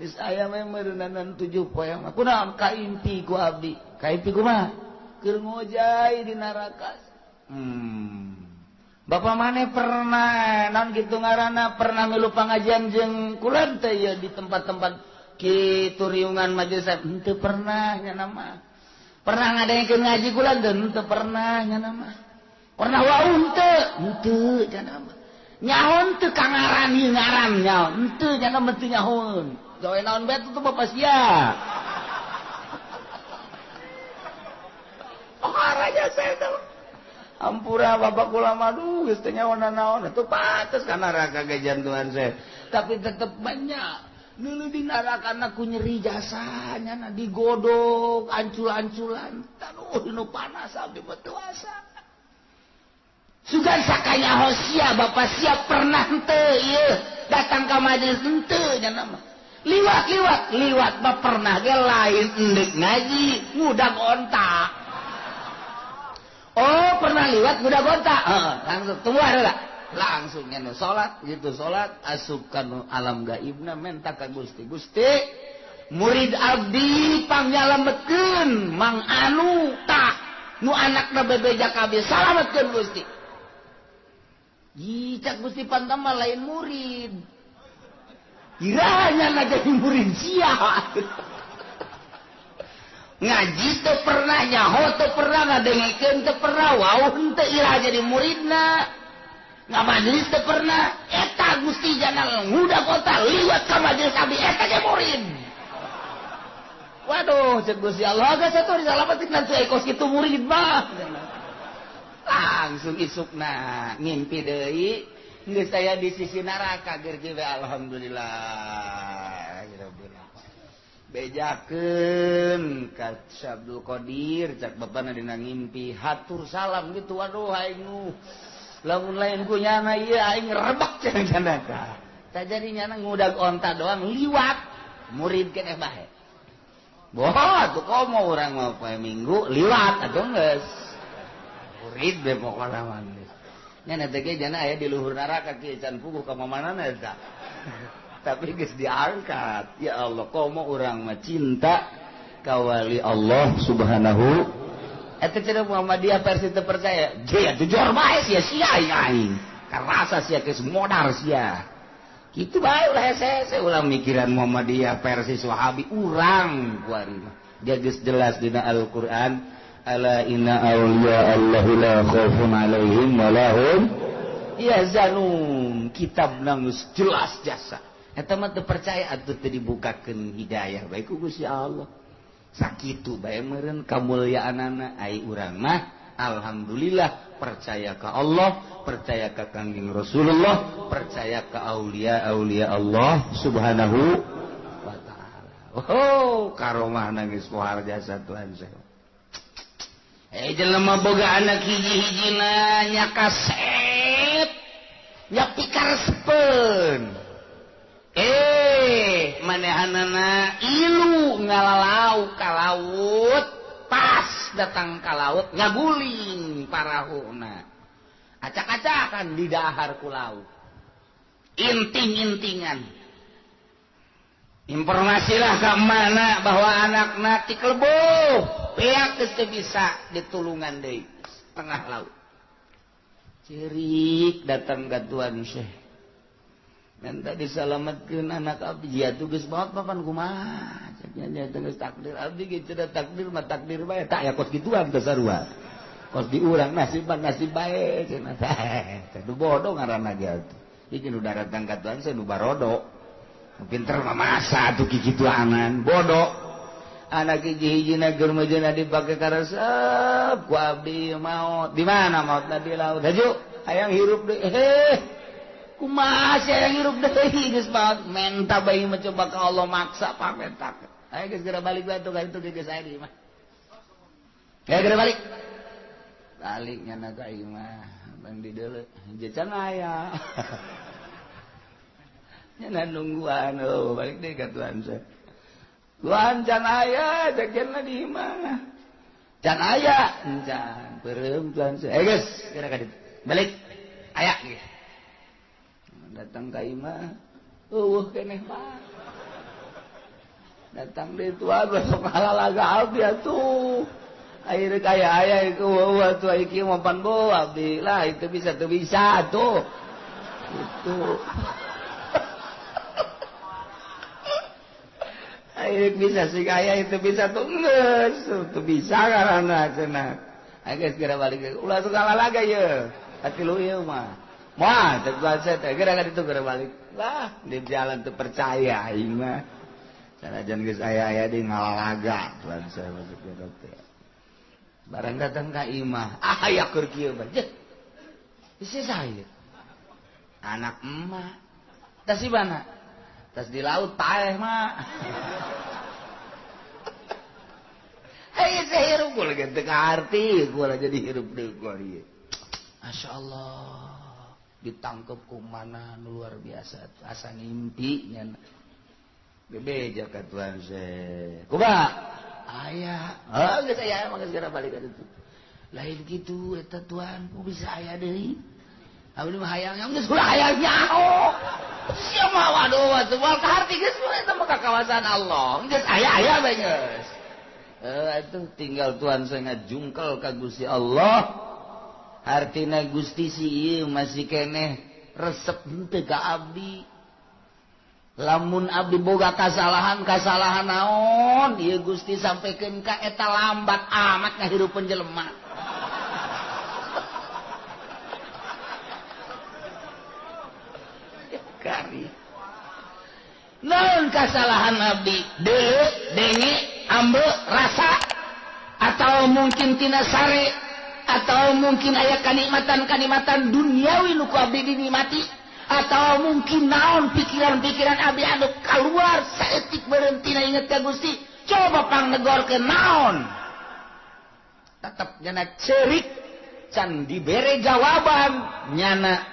geus aya mah meureunan 7 poe mah kunaon kaimpi ku abdi kaimpi kumaha keur ngojai di neraka Bapak maneh pernah naon kitu ngaranna pernah milu pangajian jeung kula teh ya di tempat-tempat kitu riungan majelis henteu pernah nya nama pernah ngadaengkeun ngaji kula teu pernah nya nama pernah waun teu cenah nyaon teu kangaran ieu ngaran nyaon teu cenah teu nyaon gawe naon bae tuh Bapak sia araja saya teh ampura Bapak kula mah duh geus teu nyaon naon atuh pantes ka neraka ge jantuan saya tapi tetep banyak nu di neraka ku nyeri jasanya na digodok ancul-anculan taduh nu panas abdi teu asa sugan sakanya hosia Bapak siap pernah henteu ieu datang ka majelis henteu nya nama liwat mah pernah ge lain endek ngaji ngudag ontak oh pernah liwat ngudag ontak langsung tunggu ada langsung nya salat gitu salat asup ka alam gaibna menta ka Gusti murid abdi pangyalametkeun Mang Anu tah nu anakna bebeja kabeh salametkeun Gusti cak Gusti Pantama lain murid kiranya na jadi murid sia ngaji teu pernah nyaho teu pernah ngadengikeun teu pernah wau henteu iraha jadi muridna ngamajelis teu pernah eta Gusti Jana ngudag kota liwat ka majelis abdi eta ge murid. Waduh cek Gusti Allah geus atuh disalametkeun teu ekos kitu murid mah. Langsung isukna ngimpi deui geus aya di sisi neraka geur kieu alhamdulillah. Bejakeun ka Abdul Qadir cak bapana dina ngimpi hatur salam gitu waduh aing nu lamun lain ku nyana ieu aing rebek cenah janaka tah jadi nyana ngudag onta doang liwat murid keneh bae boh atuh komo urang mah poe minggu liwat atuh geus murid be pokona mah nyana teh ge jana aya di luhur neraka kieu can puguh ka mamanana eta tapi geus diangkat ya Allah komo urang mah cinta ka wali Allah subhanahu eta cenah Muhammadiyah versi teu percaya je atuh jor bae sia aing karasa sia geus modar sia kitu bae ulah hese ulah mikiran Muhammadiyah versi Wahabi urang kuari mah dia geus jelas dina Al-Qur'an ala inna awliya Allahi la khaufun alaihim wa lahum yahzanun kitabna geus jelas jasa eta mah teu percaya atuh teu dibukakeun hidayah bae ku Gusti Allah. Sakitu bae meureun kamulyaanana ai urang mah alhamdulillah percaya ka Allah, percaya ka Kangjeng Rasulullah, percaya ka aulia-aulia Allah Subhanahu wa taala. Oh, karomahna geus pohar jasa Tuhan saya. Jelema boga anak hiji-hijina nya kasep, nya pikarespeun. Manehanana ilu ngalalau ka laut pas datang ka laut ngaguling parahuna acak-acakan di dahar ku laut inting-intingan informasilah ke mana bahwa anakna ti keleboh peak geus teu bisa ditulungan deui tengah laut cirik datang ka Tuan Syekh dan tadi disalametkeun anak abdi ya tugas banget papan kumaha cenah geus takdir abdi ge cenah takdir mah takdir bae tak ya kos kituan teh sarua kos di urang nasiban nasib bae cenah teh nu bodoh ngaranna ge atuh iki nu darat tangkatuan saya nu barodo pinter mah masa atuh kitu anan bodoh anak hiji-hijina keur mejeuna dipake karesep ku abdi maot di mana maotna di laut haju hayang hirup deui kumaha sia yang hirup deui geus banget menta bayi mah coba ka Allah maksa pamentak aya geus geura balik bae tuh ka ditu geus aya di mah aya geura balik nyana ka ieu mah bang di deuleu je can aya nyana nungguan balik deui ka Tuhan saya Tuhan can aya cek cenah di mana can aya can beureum Tuhan saya geus geura ka ditu balik aya geus datang ka imah keneh mah datang di tuan besok halalaga abdi atuh akhirnya kaya aya iku tuh iki mampan bo abdi lah itu bisa tuh bisa tuh itu akhirnya bisa sih kaya itu bisa tuh nges tuh bisa karena cenah akhirnya segera balik ulah segala laga ya hati lu ieu mah wah, teguan saya teh geura-geura itu geura balik. Lah, di jalan tuh percaya aing mah. Sanajan geus aya-aya di ngalalaga, tuan saya masuk ke teh. Barang datang ka imah, aya keur kieu mah. Jeh. Isi saya. Anak emak. Tas di mana? Tas di laut paeh mah. Hei, saya hirup gua lagi teu arti, gua jadi hirup deui gua ieu. Masyaallah. Ditangkep ku mana luar biasa asa ngimpi nya bebeja ka Tuhan saya kumaha aya geus aya mah geus geura balik ka ditu lain kitu eta Tuhan ku bisa aya deui abdi mah hayang geus ulah hayang nyaho sia mah waduh atuh moal kaharti geus eta mah kakawasan Allah geus aya bae geus atuh tinggal Tuhan saya ngajungkel ka Gusti Allah artina Gusti si ieu masih keneh resep henteu ka abdi lamun abdi boga kasalahan naon ieu Gusti sampaikeun ka eta lambat amat ngahirupeun jelema. Kari naon kasalahan abdi deuleu denge ambe rasa atau mungkin tina sare atau mungkin aya kanikmatan duniawi nu ku abdi dinikmati atau mungkin naon pikiran-pikiran abdi anu kaluar saeutik berhentina inget ka Gusti coba pangnegorkeun naon tetep nyana ceurik can dibere jawaban nyana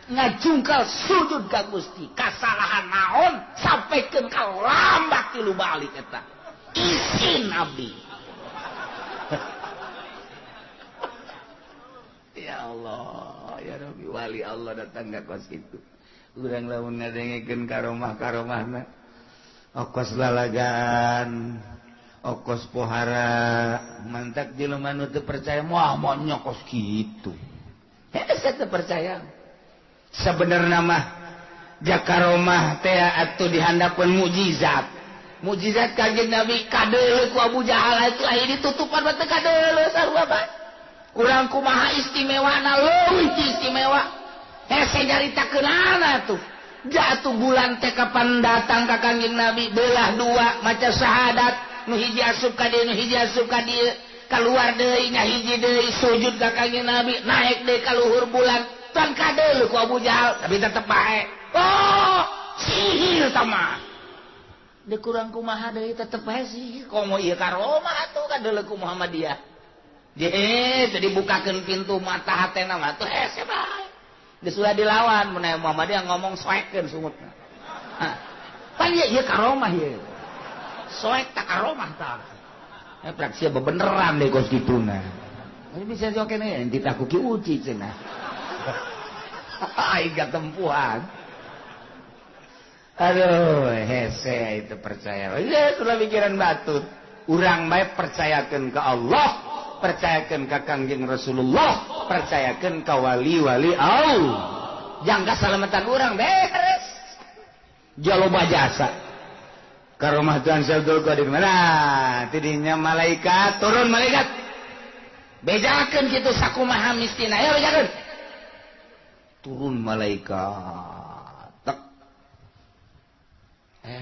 ngajungkal sujud ka Gusti kasalahan naon sampaikeun ka lambat tilu balik eta izin abdi. Ya Allah ya Rabbi wali Allah datang ka kos kitu urang lamun ngadengekeun karomah-karomahna okos lalagaan okos pohara mantak jelema nu teu percaya moal nyokos kitu hese teu percaya. Sebenarnya mah jakaromah teh atuh dihandapeun mukjizat kanjeng Nabi kadeuleu ku Abu Jahal itu aya ditutupan mah teu kadeuleu sarua mah urang kumaha istimewana leuwih ti istimewa hese nyaritakeunana tuh jatuh bulan teh kapan datang ka kanjeng Nabi belah dua maca syahadat nu hiji asup ka dieu nu hiji asup ka dieu kaluar deui ngahiji deui sujud ka kanjeng Nabi naik deui ka luhur bulan tan kadeuleu ku Abu Jahal tapi tetep bae oh sihir tamah deuk kurang kumaha deui tetep bae sihir komo ieu karomah atuh kadeuleu ku Muhammadiyah je jadi bukakeun pintu mata hatena mah tuh hese bae geus ulah dilawan mun aya Muhammadiyah ngomong soekeun sungutna pan ieu karomah ieu soek tak karomah tah praksi bebeneran deui kos kituna ini bisa jokene enti tak kuki uci cenah aing gatempuhan aduh hese itu percaya ya sudah pikiran batut urang bae percayakeun ka Allah percayakeun ka Kangjeng Rasulullah percayakeun ka wali-wali Allah jangka salamatan urang beres jaloba jasa karomah Tuhan Abdul Qadir mana tidinya malaikat turun malaikat bejakeun kitu sakumaha mistina ya bejakeun turun malaikat tek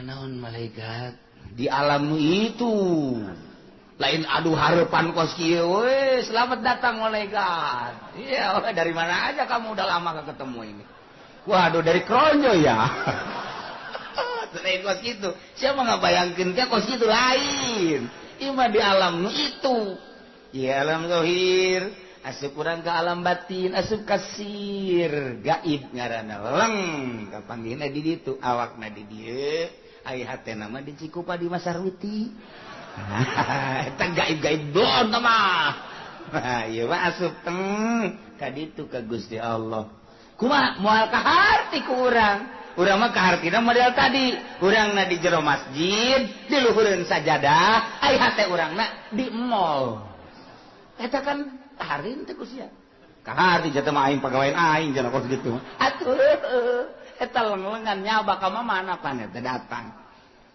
naon malaikat di alam itu lain aduh harapan kos kieu we selamat datang malaikat iya dari mana aja kamu udah lama gak ketemu ini waduh dari Kronjo ya lain kos kitu siapa ngabayangkeun teh kos kitu lain ima di alam itu ya alam zahir asup urang ke alam batin asup kasir gaib ngaranna leng kapanggihna di ditu awakna di dieu aya hatena mah di Cikupa di Masarwiti eta gaib-gaib don mah ieu mah asup teng ka ditu ka Gusti Allah kumaha moal kaharti ku urang mah kahartina model tadi urangna di jero masjid di luhureun sajadah aya hate urangna di mall eta kan harin teh kusia kahari jatuh mah aing pagawean aing jangan kos gitu atuh eta leng-lengan nyaba ka mana pan eta datang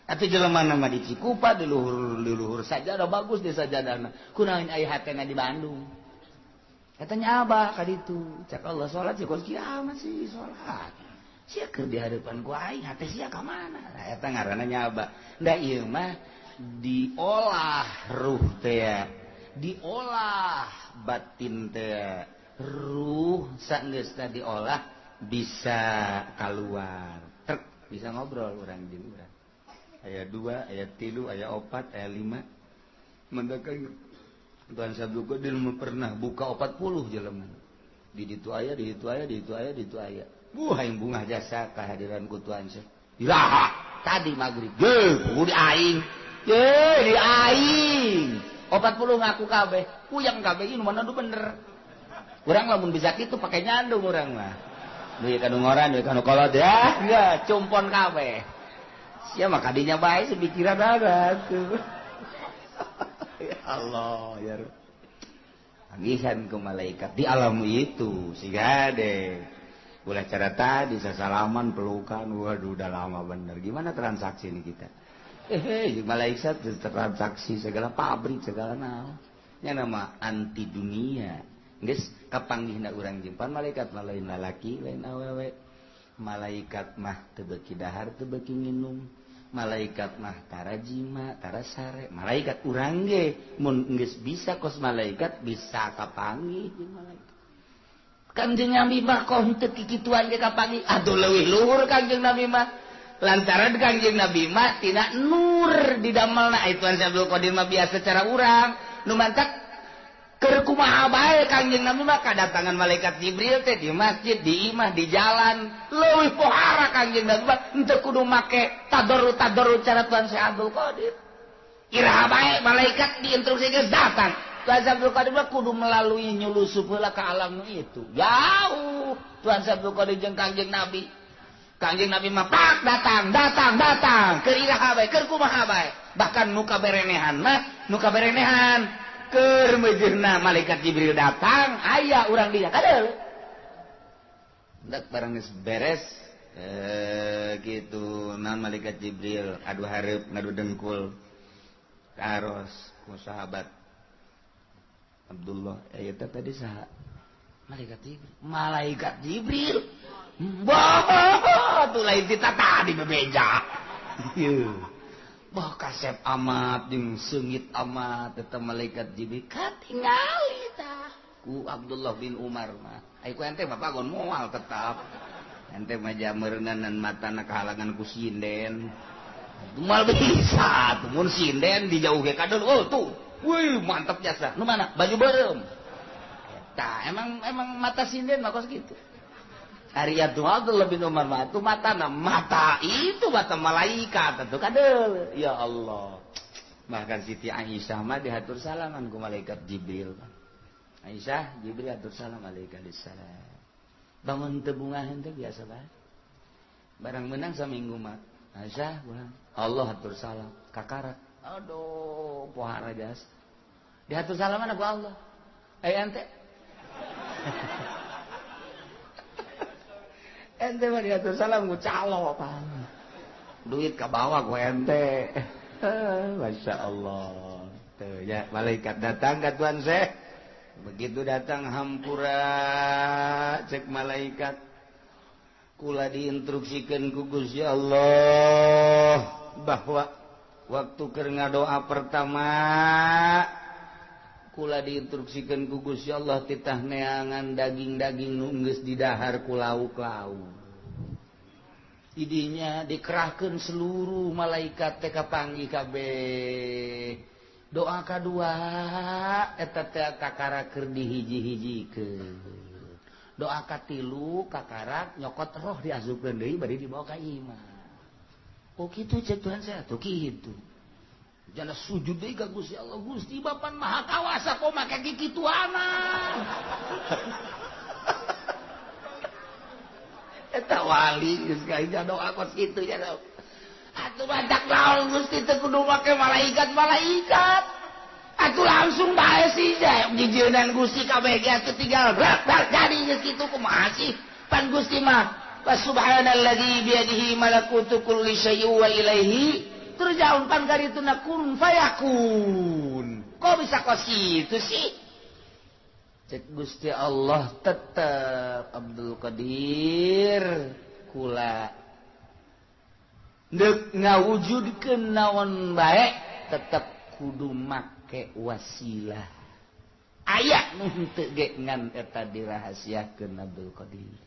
atuh jelema mah di Cikupa di luhur sajadah bagus di sajadahna kunaon aya hatena di Bandung eta nyaba ka ditu cak Allah salat sih kos kiamat sih salat sia keur di hadapan ku aing hate sia ka mana eta ngaranna nyaba da ieu mah diolah ruh teh ya diolah batin teh ruh saenggeus teh diolah bisa keluar trek bisa ngobrol urang di urang aya 2 aya 3 aya 4 aya 5 mendakan Tuhan Abdul Qadir pernah buka 40 jelema di ditu aya di ditu aya di ditu aya di ditu aya aing bunga jasa kehadiran ku Tuhan Syekh iraha tadi magrib ge di aing di aing 40 ngaku kabeh puyang kabeh ieu mana nu bener urang lamun bisa kitu pake nyandung urang mah deui kanu ngoran deui kanu kolot ya enggak cumpon kabeh sia mah kadinya bae sepikiran ada tuh ya Allah ya Rabbi agihan ku malaikat di alam itu si gade Boleh cara tadi salaman pelukan, waduh udah lama bener. Gimana transaksi ini kita? Malaikat transaksi segala pabrik segala naon. Nya nama anti dunia. Geus kapanggihna urang jempan malaikat lain lalaki lain awewe. Malaikat mah teu beuki dahar teu beuki nginum. Malaikat mah tara jima tara sare. Malaikat urang ge mun geus bisa kos malaikat bisa kapanggih jeung malaikat. Kanjeng Nabi mah kok henteu kikituan ge kapanggih. Aduh leuwih luhur Kanjeng Nabi mah. Lantaran Kanjeng Nabi mah tina nur di damelna. Ituan Abdul Qadir mah biasa cara urang. Nu mantak keur kumaha bae Kanjeng Nabi mah kadatangan malaikat Jibril teh di masjid, di imah, di jalan. Leuwih pohara Kanjeng Nabi mah henteu kudu make tadarrut cara Tuan Syekh Abdul Qadir. Iraha bae malaikat diinstruksikeun datang. Tuan Syekh Abdul Qadir mah kudu melalui nyulusup heula ka alam itu. Jauh Tuan Syekh Abdul Qadir jeung Kanjeng Nabi. Kanjeng Nabi mah pak datang. Keur iraha bae, keur kumaha bae. Bahkan nu kaberenehan keur meujeuhna malaikat Jibril datang, aya urang dia kadeu. Dak barang geus beres gitu naon malaikat Jibril adu hareup ngadu dengkul karos ku sahabat Abdullah, eta tadi saha? Malaikat Jibril. Bah, tuh lain kita tadi bebeja. Bah kasep amat jeung seungit amat eta malaikat Jibril katingali tah ku Abdullah bin Umar mah. Ai ku ente mah pagon moal tetap. Ente mah jameureunan matana kahalangan ku sinden. Moal bisa tuh mun sinden dijauh ge kadul. Oh tuh. Wih mantap jasa. Nu mana? Baju beureum. Tah emang mata sinden mah kos gitu. Ariyatul Abdullah bin Umar mah itu mata malaikat atuh kadeu. Ya Allah. Bahkan Siti Aisyah mah dihatur salaman ku malaikat Jibril. Aisyah, Jibril atur salam alaikalissalam. Bangun teu bunga henteu biasa bae. Barang menang saminggu mah. Aisyah, Allah atur salam kakarak. Aduh, pohara jas. Diatur salaman aku Allah. Ente. Ente mah diatur salam ku calo apa. Duit ka bawah ku ente. Masya Allah. Tuh ya, malaikat datang ka Tuan Syekh. Begitu datang hampura cek malaikat. Kula diinstruksikeun ku Gusti Allah bahwa waktu keur ngadoa pertama kula diinstruksikeun ku Gusti Allah titah neangan daging-daging nu geus didahar ku lauk-lauk. Idinya dikerahkeun seluruh malaikat teh kapanggih kabeh. Doa kadua eta teh kakara keur dihiji-hijikeun. Doa katilu kakarak nyokot roh diasupkeun deui bari dibawa ka imah. Oh gitu cek Tuhan saya tuh gitu. Jangan sujud deui ka Gusti Allah. Gusti Bapan Maha Kawasa kok make kikituanan. Eta wali geus kainga doa kos kitu ya. Atuh badak lawan Gusti teu kudu make malaikat. Atuh langsung bae sih jijeunan Gusti kabeh ge atuh tinggal jadi geus kitu kumaha sih pan Gusti mah. Wa subhanalladzi biyadihi malakutu kulli syai'in wa ilaihi turja'un karituna kun fayakun. Kok bisa kok situ sih? Cek Gusti Allah tetep Abdul Qadir kula deuk ngawujudkeun naon bae tetep kudu make wasilah. Aya nu henteu ge ngan eta dirahasiakeun Abdul Qadir.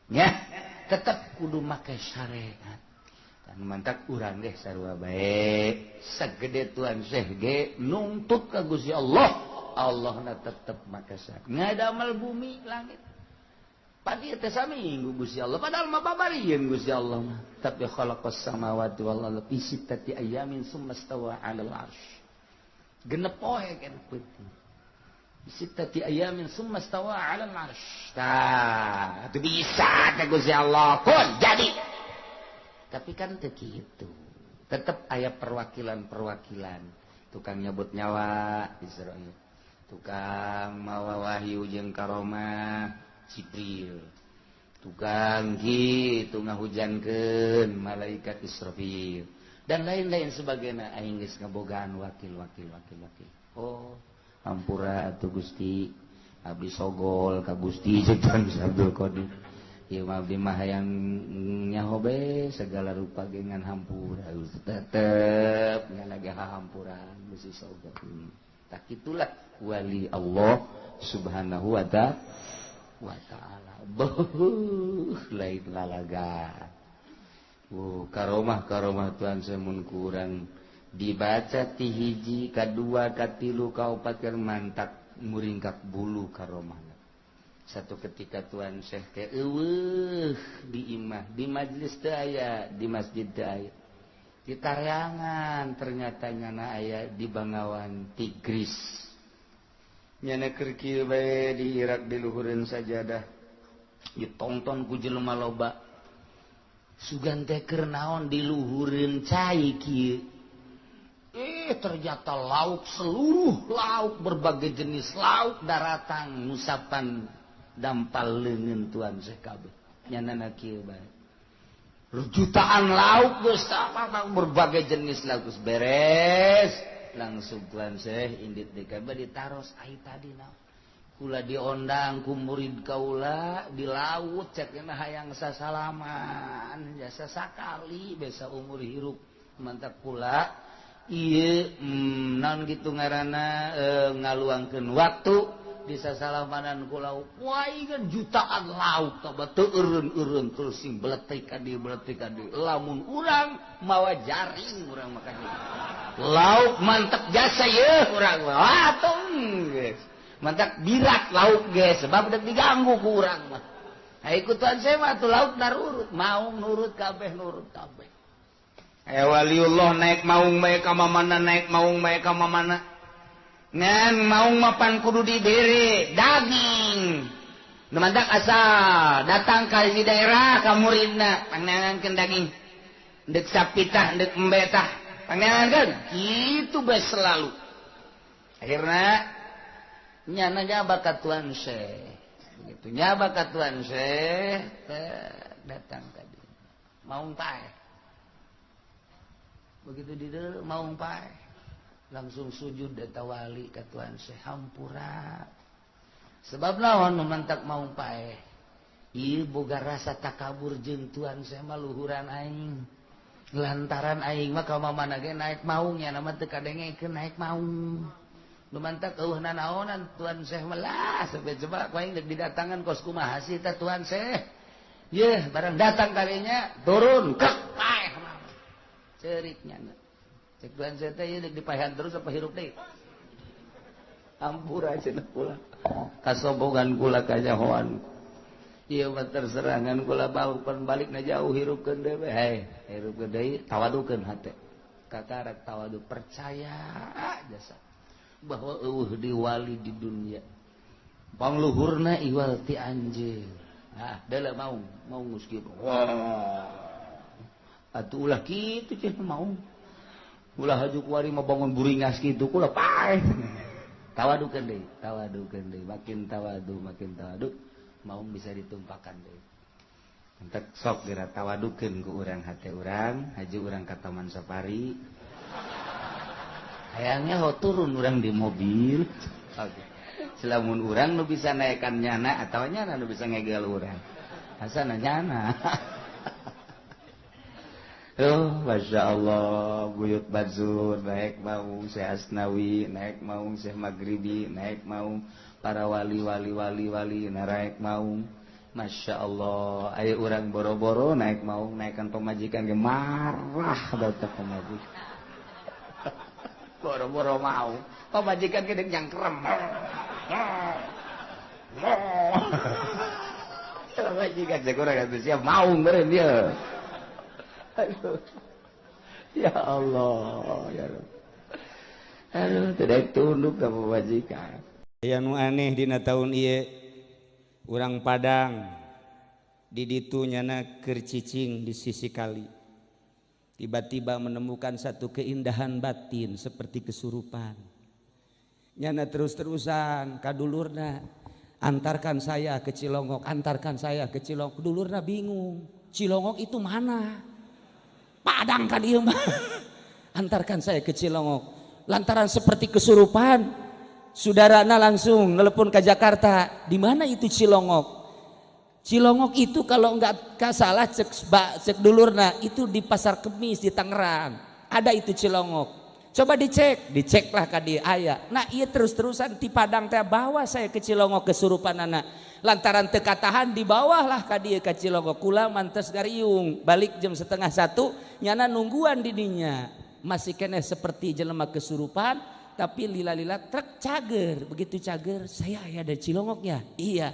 Ya, tetap kudu make syariat. Dan mantak urang ge sarua bae. Sagede Tuan Syekh ge nuntut ka Gusti Allah. Allahna tetep make syariat. Ngadamal bumi langit. Padi teh saminggu Gusti Allah. Padahal mah babarieun Gusti Allah mah. Tapi khalaqas samawati wal ardi fi sittati ayamin tsumma stawa 'alal 'arsy. Genep poe kan peuting. Sittati ayamin summa stawa 'alal 'arsy. Tah, itu bisa teh Gusti Allah kun jadi. Tapi kan teu kitu. Tetep aya perwakilan-perwakilan. Tukang nyebut nyawa Israil. Tukang mawa wahyu jeung karomah Jibril. tukang gitu ngahujankeun malaikat Israfil dan lain-lain sebagainya aing geus ngabogaan wakil. Oh, hampura atuh Gusti, abdi sogol ka Gusti jeung Abdul Qadir. Ieu mah abdi mah hayang nyahobe segala rupa gengan hampura. Tetep ngalaga hampuran Gusti sogol. Tak itulah wali Allah Subhanahu wa ta'ala. Lain lalaga. Karomah Tuhan semun kurang dibaca ti hiji, kadua, katilu, kaopat keur mantak muringkak bulu karomah. Satu ketika Tuhan Syekh teh eueuh di imah, di majelis teu aya, di masjid teu aya. Di Taryangan ternyata nyana aya di Bangawan Tigris. Nyana keur kieu bae di Irak di luhureun sajadah. Ditonton ku jelema loba. Sugan teh keur naon di luhureun cai kieu. Ternyata lauk, seluruh lauk, berbagai jenis lauk daratang musapan dampal leungeun Tuhan Syekh kabeh. Nyanana kieu bae. Jutaan lauk geus berbagai jenis lauk geus beres. Langsung Tuhan Syekh indit deui kabeh ditaros ai tadi naon. Kula diondang ku murid kaula di laut cek na hayang sasalaman jasa sakali besa umur hirup mantap kula ieu naon kitu ngaranna ngaluangkeun waktu di sasalamanan kula waingan jutaan lauk coba teu eureun terus sing beletik ka dieu lamun urang mawa jaring urang makan lauk mantep jasa ye urang watung geus mantap birat lauk geus sebab udah diganggu ku urang mah ikutan saya mah tuh lauk narurut mau nurut kabeh waliullah naik maung bae ka mamana naik maung bae ka mamana ngan maung mapan kudu dibere daging numantak asal datang ka di daerah ka muridna pangnangankeun daging deuk sapitah deuk embetah pangnangankeun kitu bae selalu akhirna nyana nyaba ka Tuan Syekh begitu nyaba ka Tuan Syekh datang tadi maung pae begitu di dieu maung pae langsung sujud eta wali ka Tuan Syekh hampura sebab naon mantak maung pae ieu boga rasa takabur jeung Tuan Syekh mah luhuran aing lantaran aing mah ka mamana ge naik maung nya nama teu kadengekeun naik maung lumantak eueuhna naonan Tuan Syekh melah sampai coba aing deuk didatangan kos kumaha sih ta Tuan Syekh yeuh barang datang kalinya turun kek paeh ceuriknya cek Tuan Syekh teh ieu deuk dipaehan terus apa hirup deui ampura cenah kula kasombongan kula kanyahoan ieu mah terserangan kula baukeun balikna jauh hirupkeun deui hei hirupkeun deui tawadukeun hate kakarek tawadu percaya jasa bahwa eueuh di wali di dunia pangluhurna iwal ti anjeun dalam mau geus kieu wah atuh ulah kitu cenah mau ulah hajuk wari mah bangun buringas kitu kula paeh tawadukeun deui makin tawadu mau bisa ditumpakan deui entek sok dira tawadukeun ku urang hate urang haji urang ka Taman Safari hayangnya turun orang di mobil selamun orang nu bisa naikkan nyana atau nyana nu bisa ngegel orang asana nyana Masya Allah Buyut Bazur naik maung Syekh Asnawi naik maung Syekh Maghribi naik maung para wali naik maung Masya Allah ayo orang boro-boro naik maung naikkan pemajikan ge marah datang pemajikan boro-boro mau pemajikan gedeng jangkrem pemajikan sekurang kata siap mau beren dia aduh ya Allah ya Allah aduh tidak tunduk ke pemajikan anu aneh dina taun ieu urang Padang di ditu nyana keur cicing di sisi kali tiba-tiba menemukan satu keindahan batin seperti kesurupan nyana terus-terusan kadulurna Antarkan saya ke Cilongok, antarkan saya ke Cilongok. Dulurna bingung, Cilongok itu mana? Padang kan ieu mah. Antarkan saya ke Cilongok. Lantaran seperti kesurupan, saudarana langsung nelpon ke Jakarta. Di mana itu Cilongok? Cilongok itu kalau enggak salah cek dulurna itu di Pasar Kemis di Tangerang. Ada itu Cilongok. Coba diceklah ka dieu aya. Nah ieu terus-terusan ti Padang teh bawa saya ke Cilongok kesurupanana. Lantaran teu katahan dibawahlah ka dieu ka Cilongok. Kula mantes gariung balik jam 12:30 nyana nungguan di dinya. Masih keneh seperti jelema kesurupan tapi lila-lila trek cager. Begitu cager saya aya di Cilongok ya. Iya.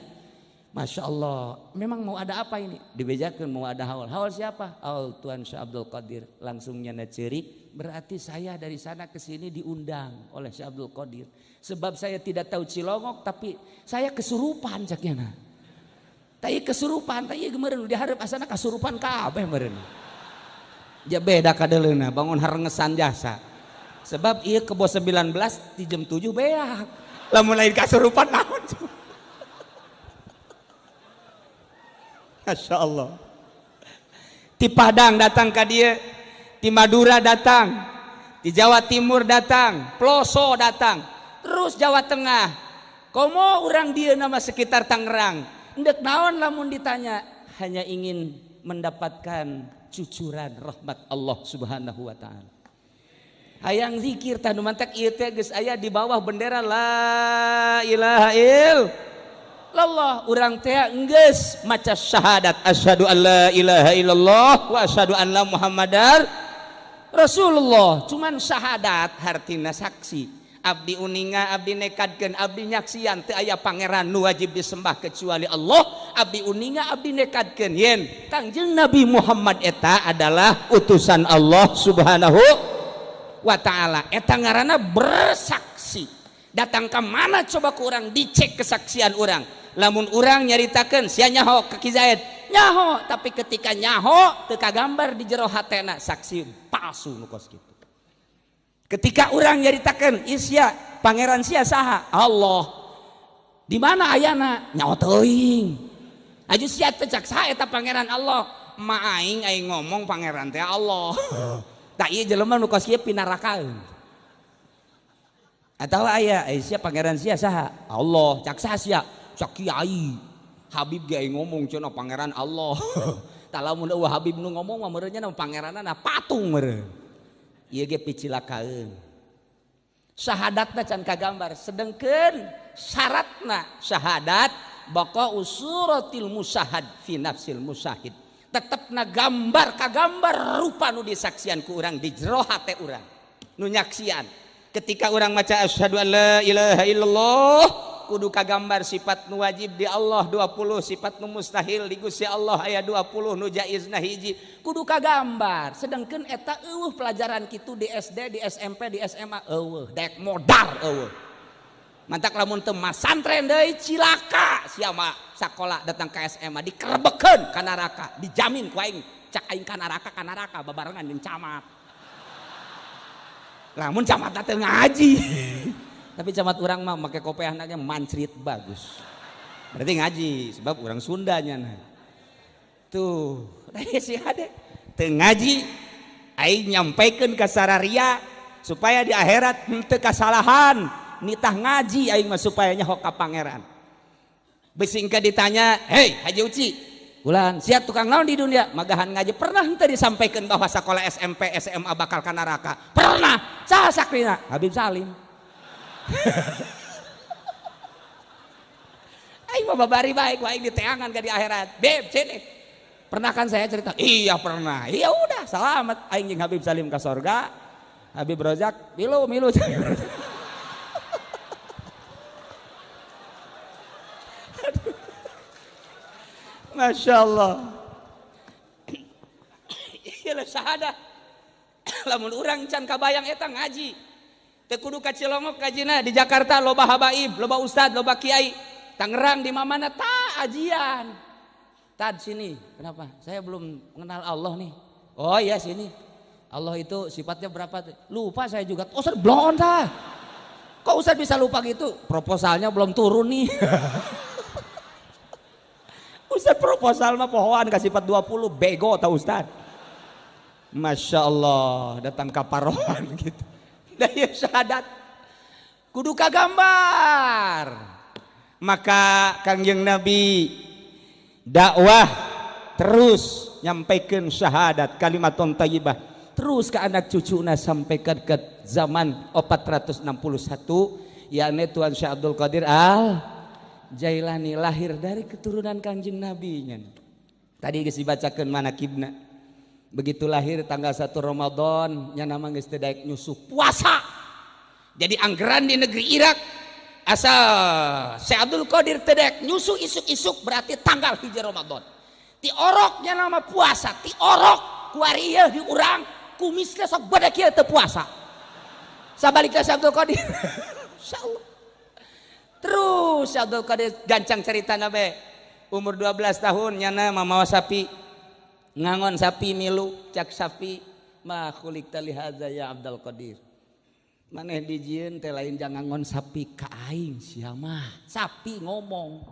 Masya Allah, memang mau ada apa ini? Dibejakan mau ada haul. Haul siapa? Haul Tuan Syekh Abdul Qadir. Langsung nyana cerik, berarti saya dari sana ke sini diundang oleh Syekh Abdul Qadir. Sebab saya tidak tahu Cilongok, tapi saya kesurupan caknya. Tapi kesurupan, tapi kemarin diharap asana kesurupan kabeh meureun. Ya beda kadeleuna, bangun harengesan jasa. Sebab ieu kebo 19 di jam 7 beak. Lamun lain kesurupan naon? Masya Allah. Di Padang datang ke dia, di Madura datang, di Jawa Timur datang, Ploso datang, terus Jawa Tengah. Komo orang dia nama sekitar Tangerang. Ndek naon lamun ditanya, hanya ingin mendapatkan cucuran rahmat Allah Subhanahu wa taala. Hayang zikir tanu mantak ieu teh geus aya di bawah bendera la ilaha illallah. Urang teh geus maca syahadat asyhadu alla ilaha illallah wa asyhadu anna muhammadar rasulullah. Cuman syahadat hartina saksi. Abdi uninga, abdi nekadkeun, abdi nyaksian teu aya pangeran nu wajib disembah kecuali Allah. Abdi uninga, abdi nekadkeun yen Kangjeng Nabi Muhammad eta adalah utusan Allah Subhanahu wa taala. Eta ngaranna bersaksi. Datang ke mana coba ke orang dicek kesaksian orang. Lamun orang nyaritakeun sia nyaho ke Ki Zaid, nyaho, tapi ketika nyaho teu kagambar di jero hatena, saksi palsu nu kos kitu. Ketika orang nyaritakeun isya pangeran sia saha? Allah. Di mana ayana? Nyaho teuing. Aju sia teh cak saha eta pangeran Allah? Ma aing ngomong pangeran teh Allah. Tah ieu jelema nu kos kieu pinarakaeun. Atawa aya sia pangeran sia saha? Allah. Cak saha sia? Cak kiai. Habib ge ngomong cenah pangeran Allah. Tah lamun eueuh Habib nu ngomong mah meureunnya pangeranna patung meureun. Ieu ge picilakaeun. Syahadatna can kagambar, sedengkeun syaratna syahadat baqa usuratil musyahad fi nafsil musyahid. Tetepna gambar kagambar rupa nu disaksian ku urang di jero hate urang. Nu nyaksian. Ketika urang maca asyhadu an la ilaha illallah kudu kagambar sifat nu wajib di Allah 20, sifat nu mustahil di Gusti Allah aya 20, nu jaizna hiji kudu kagambar. Sedengkeun eta eueuh pelajaran kitu di SD, di SMP, di SMA eueuh daek modar eueuh. Mantak lamun teu masantren deui cilaka sia mah sakola datang ka SMA dikerebekeun ka neraka, dijamin ku aing cak aing ka neraka babarengan jeung camat. Lamun camat teu ngaji. Tapi camat orang mah make kopiahnanya mancrit bagus. Berarti ngaji sebab orang Sundanya nah. Tuh, si ade teu ngaji aing nyampaikeun ka sararia supaya di akhirat henteu kasalahan, nitah ngaji aing mah supaya nyaho ka pangeran. Besingka ditanya, "Hei Haji Uci, ulan sia tukang naon di dunia?" Magahan ngaji. Pernah henteu disampaikan bahwa sekolah SMP SMA bakal ka neraka? Pernah. Saha sakrina? Habib Salim. Aing mah babari baik, aing diteangan ka di akhirat. Beb, sini. Pernah kan saya cerita? Iya pernah. Iya udah, selamat. Aing jeung Habib Salim ka sorga. Habib Rozak, milu. Masya Allah. Iyalah syahadat. Lamun urang can kabayang eta ngaji. Teu kudu ka Cilongok kajina, di Jakarta loba habaib, loba ustad, loba kiai. Tangerang di mamana ta ajian. Tad sini. Kenapa? Saya belum mengenal Allah nih. Oh iya sini. Allah itu sifatnya berapa? Lupa saya juga. Oh, Ustaz belum tah. Kok Ustaz bisa lupa gitu? Proposalnya belum turun nih. Ustaz proposal mah pohoan kasih 420 bego tau Ustaz. Masya Allah datang kaparohan gitu. Daya syahadat kudu kagambar. Maka Kangjeng Nabi dakwah terus nyampaikan syahadat kalimatun thayyibah terus ke anak cucuna sampai ke zaman 461 yakni Tuan Syekh Abdul Qadir Al Jailani lahir dari keturunan Kangjeng Nabi nya. Tadi geus dibacakeun manakibna. Begitu lahir tanggal 1 Ramadan nya nama geus teu daek nyusuh puasa. Jadi anggeran di negeri Irak asal Syekh Abdul Qadir teu daek nyusuh isuk-isuk berarti tanggal 1 Ramadan. Ti oroknya nama puasa, ti orok kuari ieu di urang kumisna sok bade kieu teu puasa. Sabalikna Syekh Abdul Qadir. Insyaallah. Terus Syekh Abdul Qadir gancang ceritana be. Umur 12 tahun nyana mamawa sapi. Ngangon sapi milu cak sapi ma khuliqta li hadza ya Abdul Qadir. Maneh dijieun teh lain jangan ngangon sapi ka aing sia mah. Sapi ngomong.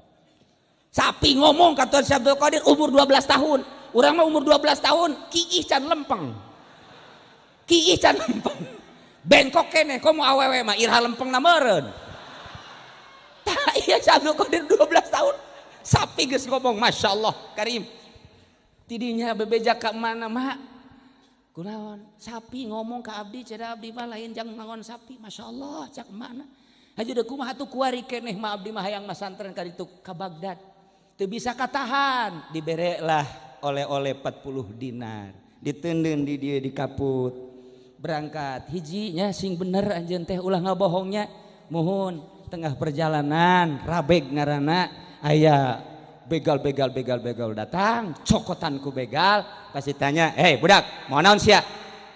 Sapi ngomong kata Syekh Abdul Qadir umur 12 tahun. Urang mah umur 12 tahun kiih can lempeng. Kiih can lempeng. Bengkok keneh komo awewe mah irha lempengna meureun. Tah iya Syekh Abdul Qadir 12 tahun. Sapi geus ngomong masyaallah Karim. Tidinya bebeja ka mana mak kunaon sapi ngomong ke abdi cenah abdi mah lain jang ngangon sapi masyaallah cak mana hayu deuk kumaha atuh kuari keneh mah abdi mah hayang masantren ka ditu ka Baghdad teu bisa katahan diberelah oleh-oleh 40 dinar diteundeun di dieu di kaput berangkat hijinya sing bener anjeun teh ulah ngabohongnya muhun tengah perjalanan rabeg ngaranna aya begal datang cokotan ku begal pasti tanya budak mau naon sia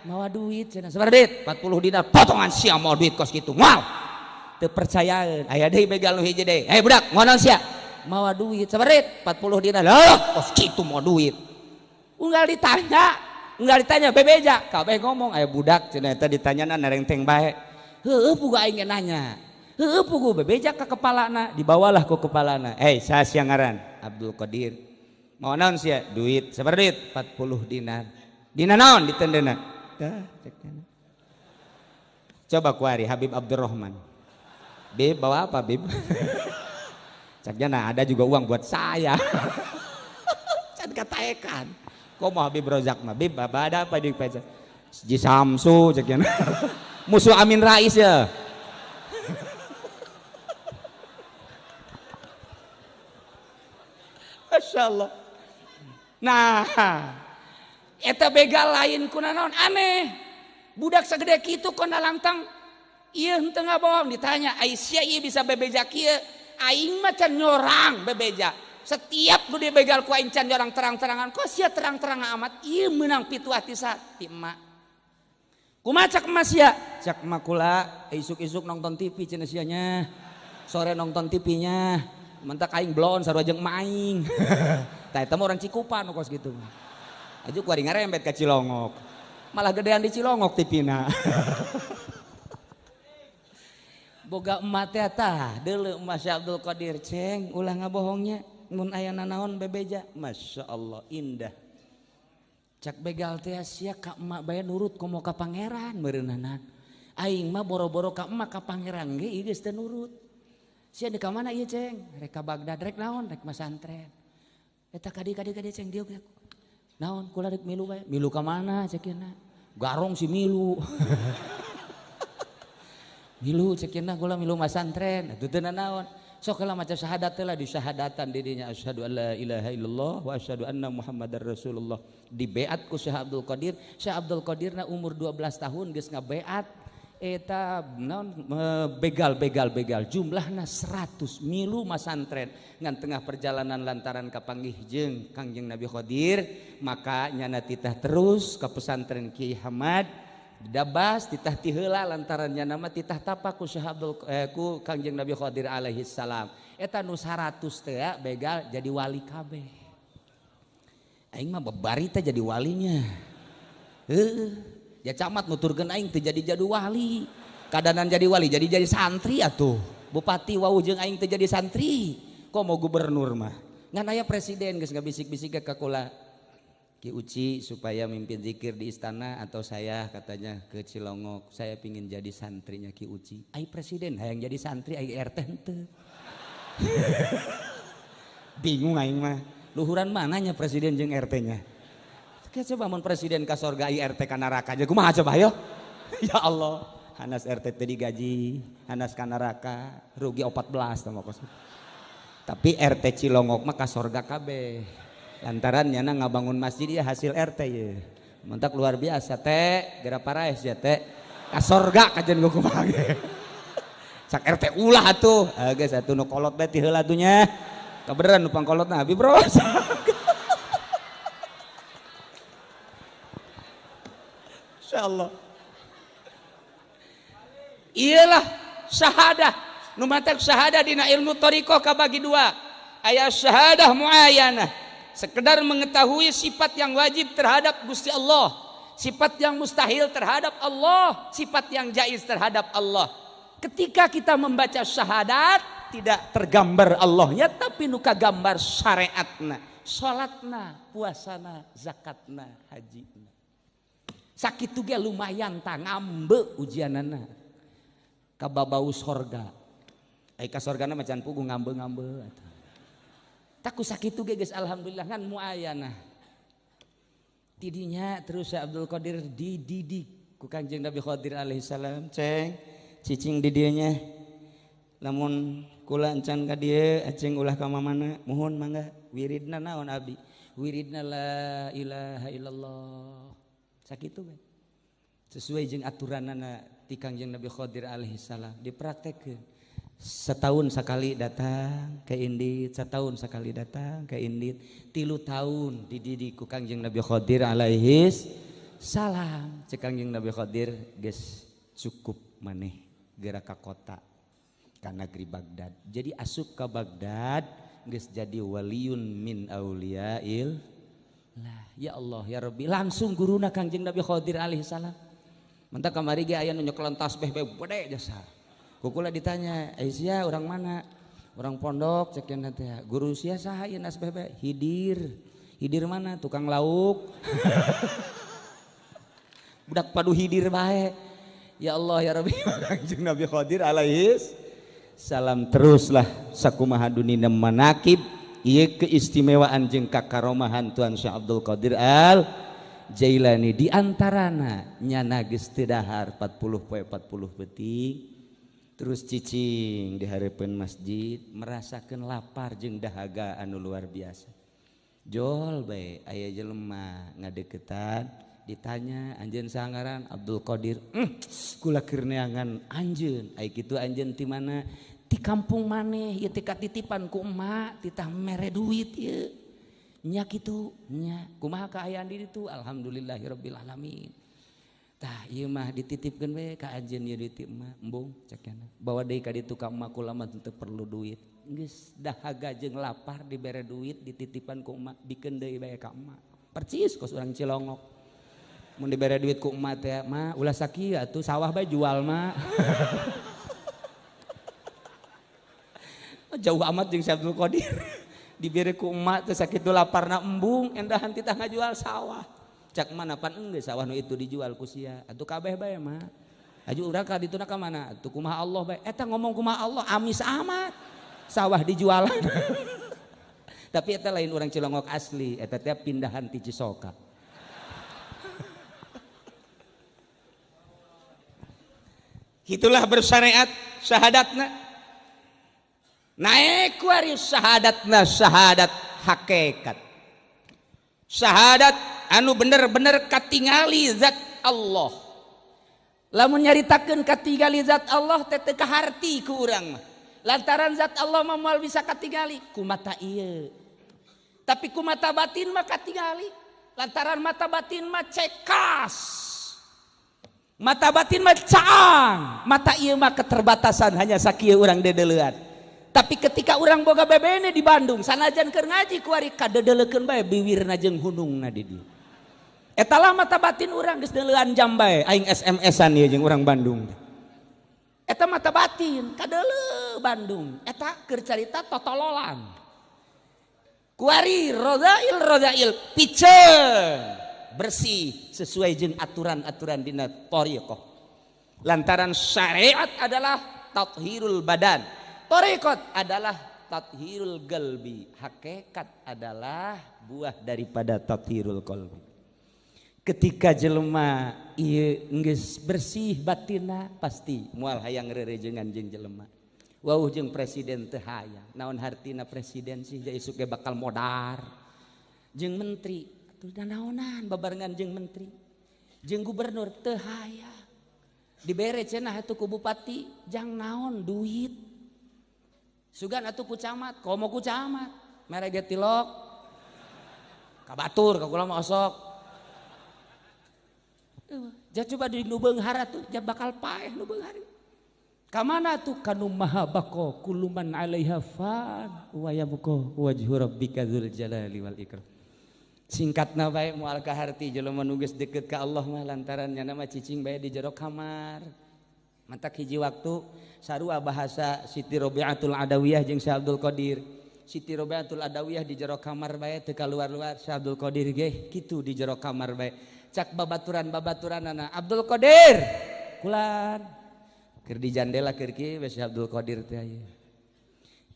mau duit cenah sabar duit 40 dinar potongan sia mau duit kos kitu moal teu percayaan aya deui begal nu hiji deui budak mau naon sia mau duit sabar duit 40 dinar loh kos kitu mau duit unggal ditanya bebeja kabeh ngomong aya budak cenah eta ditanyana narengteng bae heueuh puguh aing nanya heueuh puguh bebeja ka kepalana dibawalah ku kepalana saha sia ngaran Abdul Qadir mau naon sia duit sabar duit 40 dinar dina naon ditendeuna tah cekna coba kuari Habib Abdurrahman Bib bawa apa Bib caknya ada juga uang buat saya can kataekan komo Habib Rozak mah Bib ada apa di pesa Ji Samsu caknya musuh Amin Rais ya Masya Allah. Nah, eta begal lain kunaon aneh. Budak segede kitu kona langtang. Ieu henteu ngabohong ditanya, Aisyah ieu bisa bebeja kieu. Aing mah can nyorang bebeja. Setiap nu dibegal ku aing can nyorang terang-terangan. Kok sia terang-terang amat? Ieu meunang pitu hati ti emak. Kumaha cak emak sia? Cak emak kula isuk-isuk nonton TV cenah sia nya. Sore nonton TV-nya. Mentak aing blon sarua jeung maing. Tah eta mah urang Cikupan kos kitu. Aju kuari ngarembet ka Cilongok. Malah gedean di Cilongok tipina. Boga emat teh tah deuleu emak Syekh Abdul Qadir ceng ulah ngabohongnya mun aya nanaon bebeja. Masyaallah indah. Cak begal teh sia ka emak bae nurut komo ka pangeran meureunanan. Aing mah boro-boro ka emak ka pangeran ge ieu geus teu nurut. Sia di kamana ieu ceng? Rek ka Baghdad rek naon? Rek masantren. Eta kadi ceng dieu naon kula rek milu bae. Milu ka mana cekeuna? Garong si milu. Milu cekeuna kula milu masantren. Atuh teu naon. Sok heula maca syahadat teh lah di syahadatan di dinya asyhadu alla ilaha illallah wa asyhadu anna muhammadar rasulullah. Di beat ku Syekh Abdul Qadir. Syekh Abdul Qadirna umur 12 tahun geus ngabeat eta naon begal jumlahna 100 milu masantren ngan tengah perjalanan lantaran kapanggih jeung Kangjeng Nabi Qadir maka nyana titah terus ke pesantren Kiai Hamad didabas titah ti heula lantaran nyana mah titah tapak ku Syekh Abdul ku Kangjeng Nabi Qadir alaihi salam eta nu 100 teh begal jadi wali kabeh aing mah babari teh jadi walinya ya camat nuturkeun aing teu jadi wali kadanan jadi wali jadi santri atuh bupati wau jeung aing teu jadi santri komo gubernur mah ngan aya presiden geus ngabisik-bisik ke kula Ki Uci supaya mimpin zikir di istana atau saya katanya ke Cilongok saya pingin jadi santrinya Ki Uci. Ai presiden hayang jadi santri ai RT henteu. Bingung aing mah. Luhuran mananya presiden jeung RT-nya. Coba mun presiden ka sorga ai RT ka neraka aja kumaha coba ayo. Ya Allah, Hanas RT teh digaji, Hanas ka neraka rugi 14 tah kos. Tapi RT Cilongok mah ka sorga kabeh. Lantaran nyana ngabangun masjid ya hasil RT ya. Mentak luar biasa teh, gara paraes ya teh. Ka sorga kajen gua kumaha ge. Cak RT ulah atuh. Geus atuh nu kolot bae ti heula atuh nya. Kabeneran nu pangkolotna Habib Bros. Insyaallah. Iyalah syahadah. Nu matak syahadah dina ilmu thariqah kabagi dua. Aya syahadah muayyanah. Sekedar mengetahui sifat yang wajib terhadap Gusti Allah, sifat yang mustahil terhadap Allah, sifat yang jaiz terhadap Allah. Ketika kita membaca syahadat tidak tergambar Allahnya tapi nuka gambar syariatna, salatna, puasana, zakatna, hajina. Sakitu ge lumayan tah ngambe ujianana. Kababau sorga. Ai ka sorgana macan pugu ngambe-ngambe. Taku sakitu ge geus alhamdulillah kan muayyanah. Tidinya terus Abdul Qadir dididik ku Kangjeng Nabi Qadir alaihi salam, ceng cicing di dieu nya. Lamun kula encan ka dieu aceng ulah ka mamana, mohon mangga wiridna naon abdi? Wiridna la ilaha illallah. Sakitu we. Sesuai jeung aturanana ti Kangjeng Nabi Qadir alaihi salam dipraktekkeun. Setahun sekali datang ke Indit, setahun sekali datang ke Indit, 3 tahun dididik ku Kangjeng Nabi Qadir alaihi salam. Cek Kangjeng Nabi Qadir geus cukup maneh geura ka kota ka negeri Baghdad. Jadi asup ka Baghdad geus jadi waliun min auliyail lah. Ya Allah ya Rabbi langsung guruna Kangjeng Nabi Qadir alaihi salam. Mentak kamari ge aya nu nyekelan tasbih bae gede jasa. Kukula ditanya, Aisyah orang mana? Orang pondok cekian nanti. Guru sia saha ieu nasbeh bae? Hidir. Hidir mana? Tukang lauk. Budak padu hidir bae. Ya Allah ya Rabbi Kangjeng Nabi Qadir alaihi salam teruslah sakumaha dunina manakib ieu keistimewaan jeung kakaromahan Tuan Syekh Abdul Qadir Al Jailani di antarana nyana geus teu dahar 40 poe 40 beuting. Terus cicing di hareupeun masjid merasakeun lapar jeung dahaga anu luar biasa. Jol bae aya jelema ngadeukeutan ditanya anjeun saha ngaran Abdul Qadir. Kula keur neangan anjeun. Ai kitu anjeun ti mana? Ti kampung maneh ieu teh katitipan ku emak titah mere duit ieu. Nya kitu nya. Kumaha kaayaan di ditu? Alhamdulillahirabbil alamin. Tah ieu mah dititipkeun we ka anjeun ieu duit mah embung cekna bawa deui ka ditu ka emak kula mah teu perlu duit geus dahaga jeung lapar dibere duit dititipan ku emak bikeun deui bae ka emak percis kos urang Cilongok mun dibere duit ku emak teh mah ulah sakieu atuh sawah bae jual mah jauh amat jeung Syekh Abdul Qadir dibere ku emak teh sakitu laparna embung endahan titah ngajual sawah. Cak mana pan engge sawah nu itu dijual ku sia atuh kabeh bae mah aju urang ka dituna ka mana atuh kumaha Allah bae eta ngomong kumaha Allah amis amat sawah dijual. Tapi eta lain urang Cilongok asli eta teh pindahan ti Cisoka. Itulah bersyariat syahadatna naik waris syahadatna syahadat hakikat syahadat anu bener-bener katingali zat Allah. Lamun nyaritakeun katingali zat Allah teh teu kaharti ku urang mah. Lantaran zat Allah mah moal bisa katingali ku mata ieu. Tapi ku mata batin mah katingali. Lantaran mata batin mah cekas. Mata batin mah caang. Mata ieu mah keterbatasan hanya sakieu urang dedeleuan. Tapi ketika urang boga bebene di Bandung sanajan keur ngaji ku ari kadedelekeun bae biwirna jeung hunungna di dieu. Eta lah mata batin urang geus deuleuan jam bae aing SMS-an ieu jeung urang Bandung. Eta mata batin kadeuleu Bandung. Eta keur carita totololan. kuari rodail piceun bersih sesuai jeung aturan-aturan dina thariqah. Lantaran syariat adalah tathhirul badan, thariqat adalah tathhirul qalbi, hakikat adalah buah daripada tathhirul qalbi. Ketika jelema ieu geus bersih batinna pasti moal hayang rerejengan jeung jelema. Wauh jeung presiden teu hayang. Naon hartina presiden sih jadi isuk ge bakal modar. Jeung menteri atuh naonan babarengan jeung menteri. Jeung gubernur teu hayang. Dibere cenah atuh ku bupati jang naon duit. Sugan atuh ku camat, komo ku camat. Mere ge tilok. Kabatur ka kula mah osok. Ja coba di nu beunghar atuh ja bakal paeh nu beunghar. Ka mana tuh kanu maha baqo kulluman 'alaiha fan wa yabqa wajhu rabbika dzul jalali wal ikram. Singkatna bae moal kaharti jelema nu geus deukeut ka Allah mah lantaran nya nama cicing bae di jero kamar. Mantak hiji waktu sarua bahasa Siti Robiatul Adawiyah jeung Syekh Abdul Qadir. Siti Robiatul Adawiyah di jero kamar bae teu kaluar-luar, Syekh Abdul Qadir ge kitu di jero kamar bae. Cak babaturan-babaturanana Abdul Qadir kulan keur di jandela keur kieu Syekh Abdul Qadir teh aya.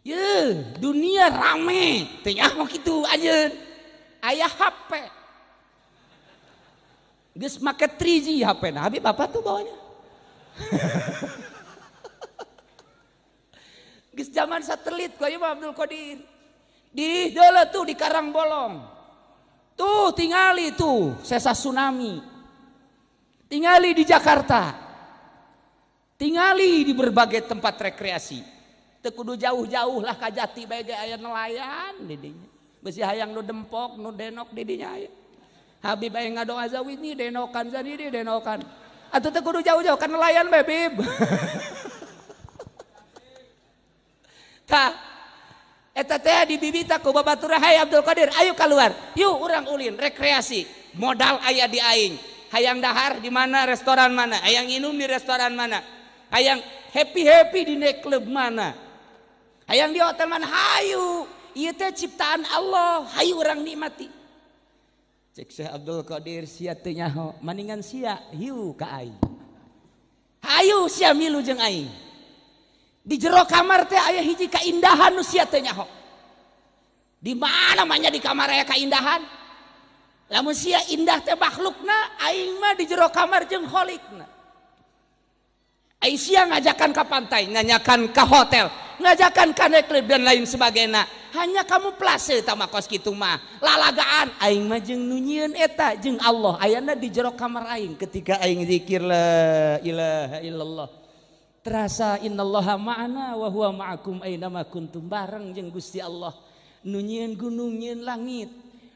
Ye, dunia rame, teh nya mah kitu anjeun. Aya HP. Geus make 3G HP-na, habis bapak tuh bawanya. Geus zaman satelit ku ieu Abdul Qadir. Di deuleu tuh di Karangbolong. Tuh tingali tuh sesa tsunami. Tingali di Jakarta. Tingali di berbagai tempat rekreasi. Teu kudu jauh-jauh lah ka Jati bae ge aya nelayan di dinya. Besi hayang nu dempok nu denok di dinya aya. Habib aya ngadoa zawid ni denokan zani di denokan. Atuh teu kudu jauh-jauh ka nelayan bae Bib. Tah eta teh dibibita ku babaturan hai Abdul Qadir ayo keluar. Yuk urang ulin rekreasi. Modal aya di aing. Hayang dahar di mana restoran mana, hayang minum di restoran mana. Hayang happy di nightclub mana. Hayang di hotel mana hayu. Ieu teh ciptaan Allah, hayu urang nikmati. Cek Syekh Abdul Qadir sia teu nyaho, maningan sia hiu ka aing. Hayu sia milu jeung aing. Di jero kamar teh aya hiji kaindahan nu sia teu nyaho. Di mana manya di kamar aya kaindahan? Lamun sia indah teh makhlukna, aing mah di jero kamar jeung kholikna. Aing sia ngajakan ka pantai, nanyakan ka hotel, ngajakan ka nightclub dan lain sebagainya. Hanya kamu place tama kos kitu mah. Lalagaan aing mah jeung nu nyieun eta jeung Allah ayana di jero kamar aing ketika aing zikir la ilaha illallah. Terasa innallaha ma'ana wa huwa ma'akum aina ma kuntum bareng jeung Gusti Allah. Nu nyieun gunung nyieun langit.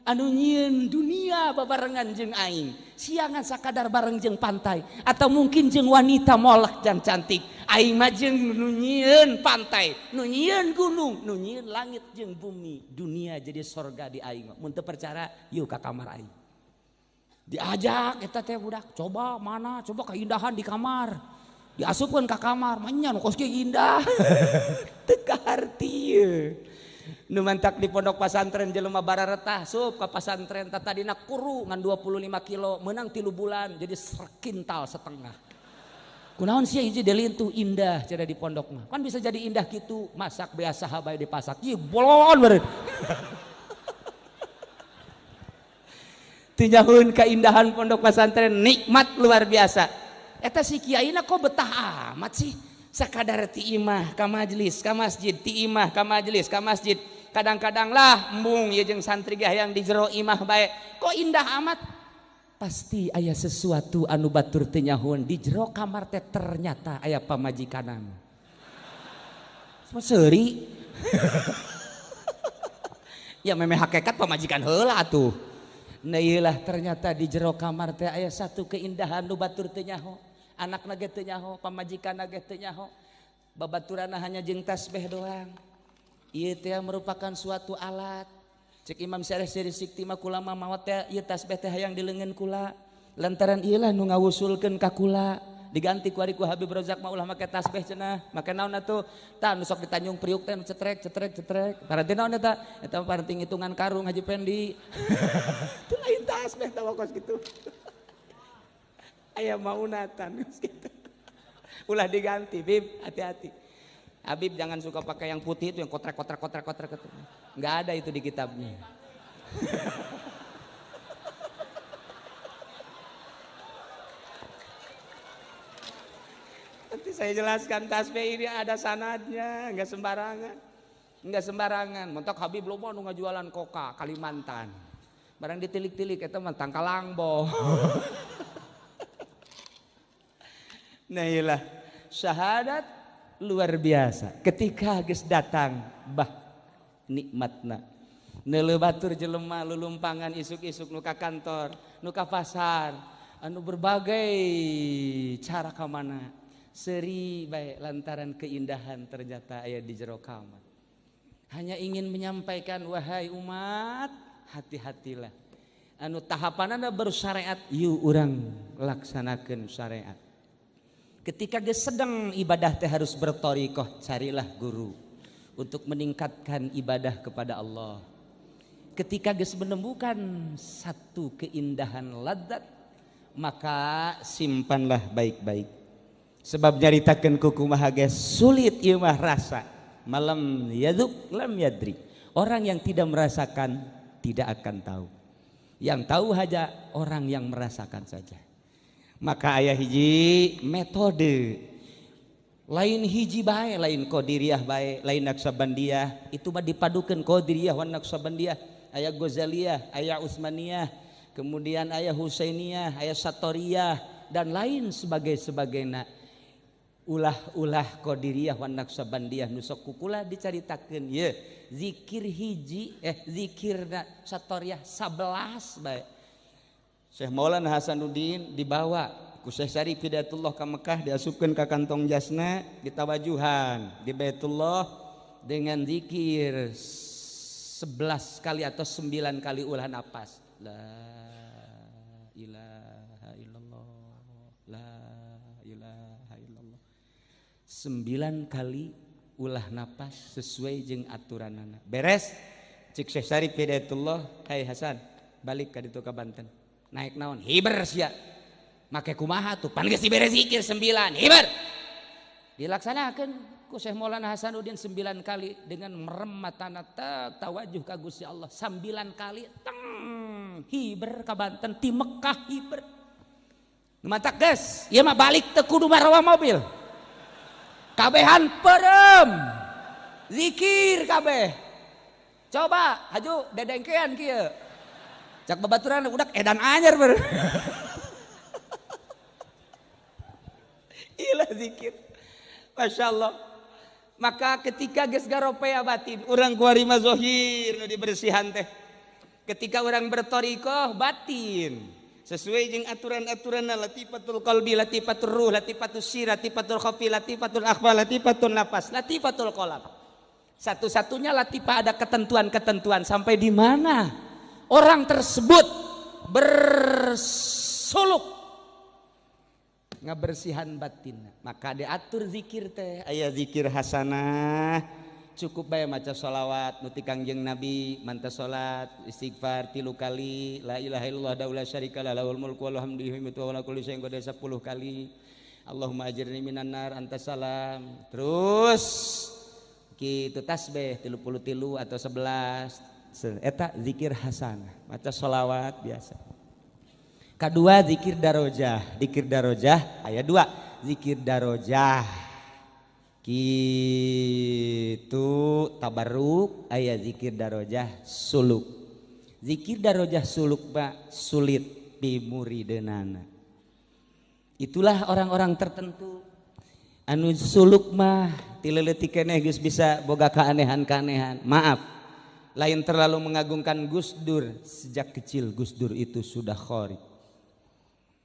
Anu nyieun dunia babarengan jeung aing. Siangan sakadar bareng jeung pantai atau mungkin jeung wanita molek jan cantik. Aing mah jeung nu nyieun pantai, nu nyieun gunung, nu nyieun langit jeung bumi. Dunia jadi sorga di aing. Mun teu percaya yuk ka kamar aing. Diajak eta teh budak, coba mana? Coba keindahan di kamar. Diasupkeun ka kamar, manyan kos ge indah. Teu kaharti ieu. Nu mantak di pondok pasantren jelema bararetah sup ka pasantren tadina kuru ngan 25 kilo menang 3 bulan jadi sekintal setengah. Kunaon sia hiji delintu indah cara di pondok mah. Kan bisa jadi indah gitu masak biasa bae dipasak. Ieu bolon beureun. Teu nyahoeun keindahan pondok pasantren nikmat luar biasa. Eta si kiaina kok betah amat sih. Sakadar ti imah ka majelis ka masjid, ti imah ka majelis ka masjid. Kadang-kadang lah embung ieu jeung santri ge hayang di jero imah bae. Kok indah amat? Pasti aya sesuatu anu batur teu nyahoeun di jero kamar teh ternyata aya pamajikanan. Seuri. Ya memeh hakikat pamajikan heula atuh. Nah iyalah ternyata di jero kamar teh aya satu keindahan nu batur teu nyaho. Anak nage teu nyaho, pamajikan nage teu nyaho. Babaturana hanya jeung tasbih doang. Ieu teh merupakan suatu alat. Cek Imam Syarih Sikti mah kula mah maot teh ieu tasbih teh hayang dileungeun kula. Lantaran ieu lah nu ngawusulkeun ka kula diganti ku ari ku Habib Rozak mah ulah make tasbih cenah make naon atuh tah nu sok ditanjung priuk teh cetrek paranti naon eta paranti ngitungan karung Haji Pendi teu lain tasbih tah wakos kitu aya maunatan gitu ulah diganti Bib hati-hati Habib jangan suka pakai yang putih itu yang kotrek itu nggak ada itu di kitabnya nanti saya jelaskan tasbih ini ada sanadnya nggak sembarangan mentok Habib lo mau ngajualan koka Kalimantan barang ditilik-tilik itu mah Tangkalangbo nah iyalah syahadat luar biasa ketika geus datang bah nikmatna neuleuh batur jelema lulumpangan isuk-isuk nu ka kantor nu ka pasar anu berbagai cara ka mana seri bae lantaran keindahan ternyata aya di jero kamar hanya ingin menyampaikan wahai umat hati-hatilah anu tahapanana bersyariat yuk urang laksanakeun syariat ketika geus sedang ibadah teh harus berthariqah carilah guru untuk meningkatkan ibadah kepada Allah ketika geus menemukan satu keindahan ladzat maka simpanlah baik-baik sebab nyaritakeun ku kumaha geus sulit ieu mah rasa malam yaduk lam yadri orang yang tidak merasakan tidak akan tahu yang tahu hanya orang yang merasakan saja maka aya hiji metode lain hiji bae lain qadiriyah bae lain naqsabandiyah itu mah dipadukeun qadiriyah wan naqsabandiyah aya Ghazaliyah aya Utsmaniyah kemudian aya Husainiyah aya Satoriyah dan lain sebagainya ulah qadiriyah wan naqsabandiyah nu sok kukula dicaritakeun ye zikir hiji zikirna Satoriyah 11 bae Syekh Maulana Hasanuddin dibawa ku Syekh Syarif Hidayatullah ka Mekah diasupkeun ka kantong jasna ditawajuhan di Baitullah dengan zikir 11 kali atau 9 kali ulah napas la ilaha illallah la ilaha illallah 9 kali ulah napas sesuai jeung aturanana beres cik Syekh Syarif Hidayatullah hai Hasan balik ka ditu ka Banten naik naon hiber sia make kumaha tuh pan geus dibere zikir 9 hiber dilaksanakeun ku Syekh Maulana Hasanuddin 9 kali dengan merem matana tawajuh ka Gusti Allah 9 kali teng hiber ka Banten ti Mekah hiber matak geus ieu mah balik teu kudu marawa mobil kabehan perem zikir kabeh coba haju dedengkean kieu cak babaturan udah edan anyar ber ilah zikir Masya Allah maka ketika geus garopea batin urang kuarima zohir nu dibersihan teh ketika urang berthariqah batin sesuai jeung aturan-aturanna latifatul qalbi latifatul ruh latifatul sir latifatul khafi latifatul akhfa latifatul nafas latifatul qalam satu-satunya latifah ada ketentuan-ketentuan sampai di mana orang tersebut bersuluk ngabersihan batin maka diatur zikir teh aya zikir hasanah cukup bae maca sholawat nu ti Kangjeng Nabi manta salat istighfar 3 kali la ilaha illallah daula syarikalah lahul mulku wa hamdihi wa ala kulli syai'in qadir 10 kali Allahumma ajirni minan nar anta salam terus kitu tasbih 33 atau 11 eta zikir hasanah maca sholawat biasa kedua zikir darojah aya 2 zikir darojah kitu tabarruk aya zikir darojah suluk zikir darojah suluk pak sulit pimurideunana itulah orang-orang tertentu anu suluk mah ti leuleutik keneh geus bisa boga kaanehan-kaanehan maaf lain terlalu mengagungkan Gus Dur sejak kecil Gus Dur itu sudah khori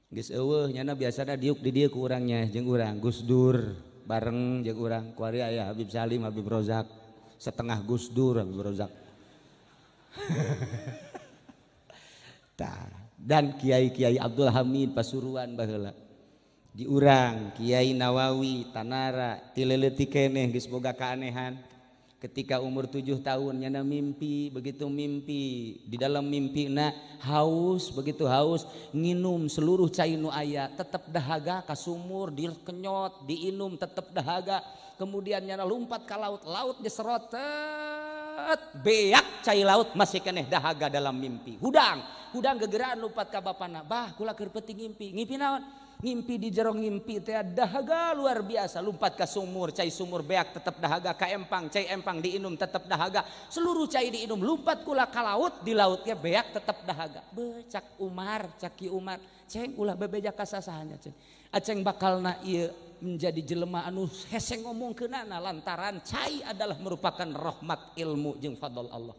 geus eueuh nyana biasana diuk di dieu ku urangnya jeung urang Gus Dur bareng jeung urang ku ari aya Habib Salim Habib Rozak setengah Gus Dur Habib Rozak dan Kiai Abdul Hamid Pasuruan baheula diurang Kiai Nawawi Tanara tileleuti keneh geus boga keanehan. Ketika umur 7 tahun nyana mimpi, begitu mimpi di dalam mimpi haus, begitu haus nginum seluruh cai nu aya, tetep dahaga ka sumur dikenyot diinum tetep dahaga. Kemudian nyana lompat ka laut, laut diserotet beak cai laut masih keneh dahaga dalam mimpi. Hudang gegeraan lompat ka bapana, bah kula keur peuting ngimpi naon? Ngimpi di jero ngimpi teh dahaga luar biasa, lompat ke sumur, cai sumur beak tetap dahaga, ka empang, cai empang diinum tetap dahaga, seluruh cai diinum, lompat kula ka laut, di lautnya beak tetap dahaga. Cak Umar, caki Umar, ceng ulah bebeja kasasahanya ceng. Aceng bakalna ieu menjadi jelema anu hese ngomongkeunana lantaran cai adalah merupakan rahmat ilmu jeung fadl Allah.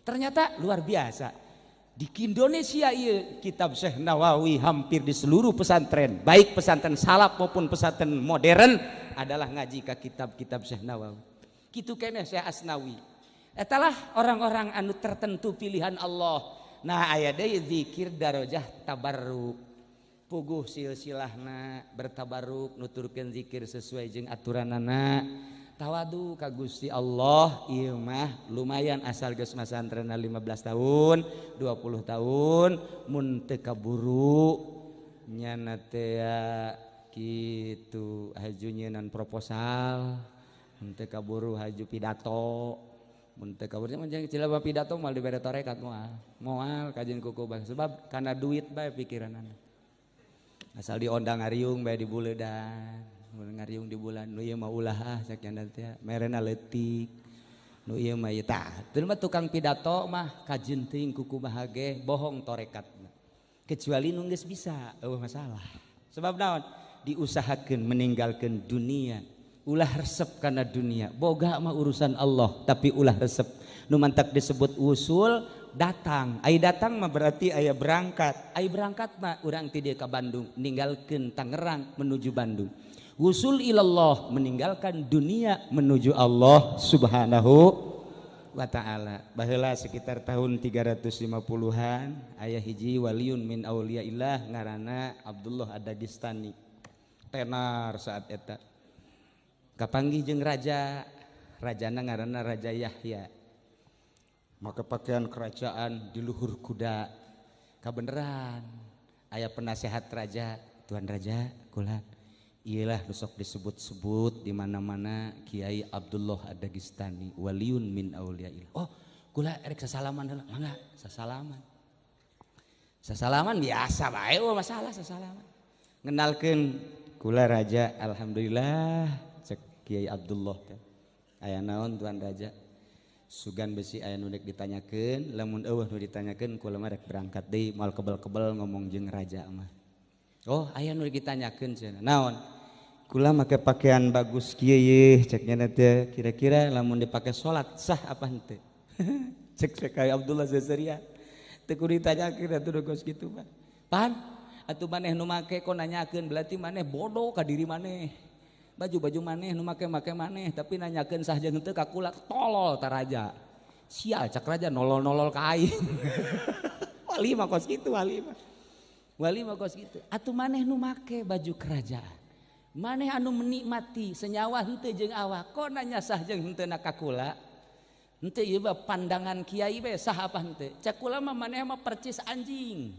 Ternyata luar biasa. Di Indonesia iya kitab Syekh Nawawi hampir di seluruh pesantren, baik pesantren salaf maupun pesantren modern adalah ngaji ke kitab-kitab Syekh Nawawi. Kitu keneh Syekh Asnawi. Etalah orang-orang anu tertentu pilihan Allah. Nah aya deui zikir darajah tabarruk. Puguh silsilahna bertabarruk nuturkeun zikir sesuai jeung aturanana. Tawadu ka Gusti Allah ieu mah lumayan asal geus masantrenna 15 tahun 20 tahun mun teu kaburu nyana teh kitu haju nyeunan proposal mun teu kaburu haju pidato mun teu kaburu mah jeung cilaba pidato moal dibere torekat moal kajeun kuku bae sebab kana duit bae pikiranana asal diondang ngariung bae dibuleudan ngariung di bulan nu ieu mah ulah sakian teh merena leutik nu ieu mah ieu tah teu mah tukang pidato mah kajeunteuing kuku bahage bohong torekatna kecuali nu geus bisa eueuh masalah sebab naon diusahakeun meninggalkeun dunia ulah resep kana dunia boga mah urusan Allah tapi ulah resep nu mantak disebut usul datang ai datang mah berarti aya berangkat ai berangkat mah urang ti dieu ka Bandung ninggalkeun Tangerang menuju Bandung. Wusul ilallah meninggalkan dunia menuju Allah subhanahu wa ta'ala. Baheula sekitar tahun 350-an aya hiji waliun min auliyaillah ngaranna Abdullah Ad-Dagestani. Tenar saat eta. Kapanggih jeung rajana ngaranna Raja Yahya. Maka pakaian kerajaan di luhur kuda. Kabeneran aya penasehat raja, Tuan Raja kula iyalah besok disebut-sebut di mana-mana Kiai Abdullah Ad-Dagestani waliun min auliyaillah. Oh, kula erek sasalaman heula. Mangga, sasalaman biasa bae masalah sasalaman. Ngenalkeun kula raja, alhamdulillah cek Kiai Abdullah teh. Aya naon Tuan Raja? Sugan besi aya nu rek ditanyakeun, lamun eueuh nu ditanyakeun kula mah rek berangkat deui moal kebel-kebel ngomong jeung raja mah. Oh, aya nu rek ditanyakeun cenah. Naon? Kula make pakaian bagus kieu ye ceknya teh kira-kira lamun dipake salat sah apa henteu cek kayak Abdullah Zazaria teu kudu ditanyakeun atuh geus kitu mah pan atuh maneh nu make kok nanyakeun berarti maneh bodoh ka diri maneh baju maneh nu make maneh tapi nanyakeun sah jeung henteu ka kula tolol ta raja sial cak raja nolol-nolol ka aing wali mah kos kitu wali mah kos kitu atuh maneh nu make baju kerajaan maneh anu menikmati senyawa henteu jeung awak kok nanya sah jeung henteu na ka kula henteu ieu mah pandangan kiai we sah apa henteu cek kula mah maneh mah percis anjing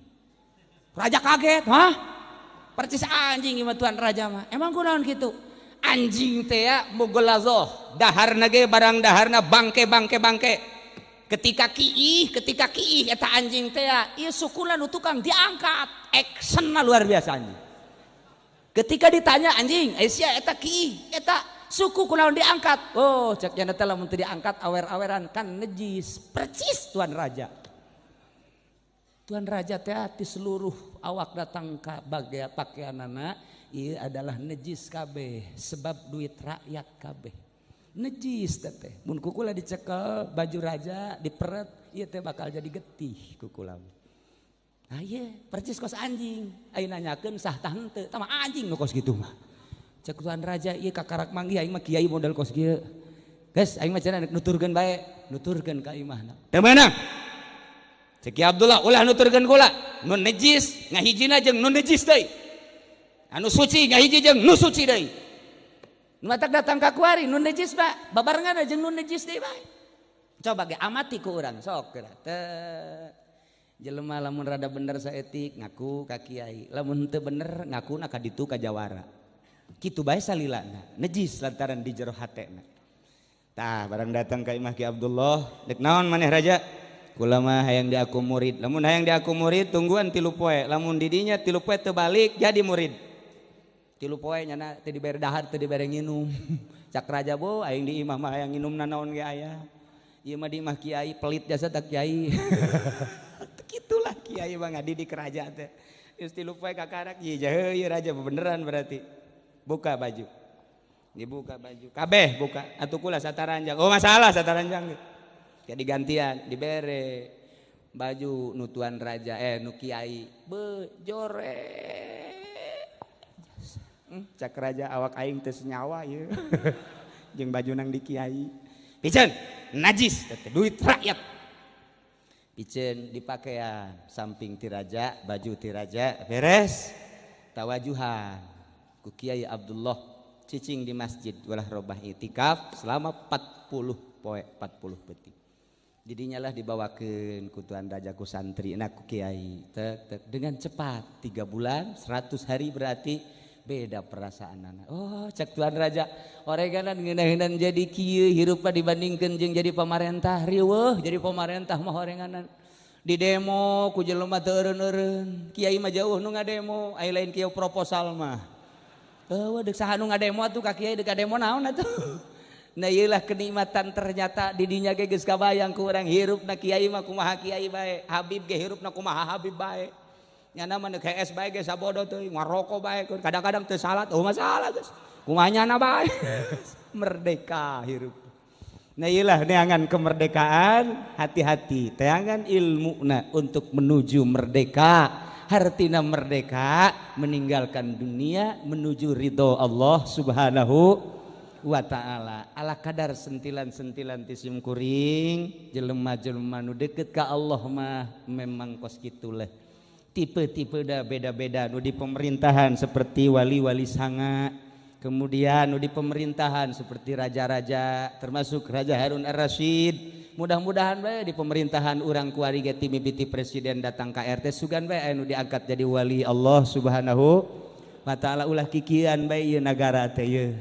raja kaget hah percis anjing ieu mah tuan raja mah emang kunaon kitu anjing teh ya mughlazoh daharna ge barang daharna bangke ketika kiih eta anjing teh ya ieu sukuna nu tukang diangkat actionna luar biasa anjing. Ketika ditanya anjing, Aisyah eta kiih, eta suku kunaon diangkat. Oh, cek nya teh lamun teu diangkat awer-aweran kan nejis. Percis Tuan Raja. Tuan Raja teh ti seluruh awak datang ka bagian pakaianana ieu adalah nejis kabeh sebab duit rakyat kabeh. Nejis teh. Mun kukula dicekel baju raja diperet, ieu teh bakal jadi getih kukula. Ah iya, percis kos anjing. Aing nanyakeun sah tah henteu, tah mah anjing nu kos kitu mah. Cek Tuan Raja ieu kakarak manggih aing mah kiai model kos kieu. Geus aing mah cenah nuturkeun bae, nuturkeun ka imahna. Teu meunang. Cek Abdullah ulah nuturkeun kula. Nun najis ngahijina jeung nun najis deui. anu suci ngahiji jeung nu suci deui nu matak datang ka kuari nu najis Pak babarengan jeung nu najis deui bae coba ge amati ku urang sok teh jelema lamun rada bener saeutik ngaku ka kiai lamun teu bener ngakuna ka ditu ka jawara kitu bae salilana najis lantaran di jero hatena tah barang datang ka imah Ki Abdullah dek naon maneh raja kula mah hayang diaku murid lamun hayang diaku murid tungguan 3 poe lamun di dinya 3 poe teu balik jadi murid 3 poe nyana teu dibere dahar teu dibere nginum cak raja bo aing di imah mah hayang nginum naon ge aya ieu mah di imah kiai pelit jasa tak kiai kitulah kiai mah ngadidik raja teh geus 3 poe kakarak ieu heuyeuh raja beneran berarti buka baju dibuka baju kabeh buka atuh kula sataranjang oh masalah sataranjang jadi gantian dibere baju nutuan raja nu kiai bejore cak raja awak aing teu senyawa ieu jeung baju nang di kiai piceun najis teh duit rakyat piceun dipakean samping ti raja baju ti raja beres tawajuhan ku Kiai Abdullah cicing di masjid walah robah itikaf selama 40 poe 40 peti didinya lah dibawakeun ku tuan raja ku santri na ku kiai tek dengan cepat 3 bulan 100 hari berarti beda perasaan anak oh cek tuan raja oreganan ngeunaheun jadi kieu hirupna dibandingkeun jeung jadi pamarentah riweuh jadi pamarentah mah orenganan di demo ku jelema teu eureun-eureun kiai mah jauh nu ngademo aya lain kieu proposal mah dek saha nu ngademo atuh ka kiai dek ngademo naon atuh nah ieulah kenikmatan ternyata di dinya ge geus kabayang ku urang hirupna kiai mah kumaha kiai bae Habib ge hirupna kumaha Habib bae nyana mah neuk HS bae ge sabodo teuing ngaroko bae kadang-kadang teu salat oh masalah geus kumaha nyana bae merdeka hirup nah ieulah neangan kemerdekaan hati-hati teangan ilmuna untuk menuju merdeka hartina merdeka meninggalkan dunia menuju ridho Allah subhanahu wa ta'ala ala kadar sentilan-sentilan tisim kuring jelema-jelema nu deukeut ka Allah mah memang kos kitu leh tipe-tipe da beda-beda nu di pemerintahan seperti wali-wali sanga kemudian nu di pemerintahan seperti raja-raja termasuk Raja Harun Ar-Rasyid mudah-mudahan bae di pemerintahan urang kuari ge ti mimiti presiden datang ka RT sugan bae anu diangkat jadi wali Allah subhanahu wa ta'ala ulah kikian bae ieu nagara teh ieu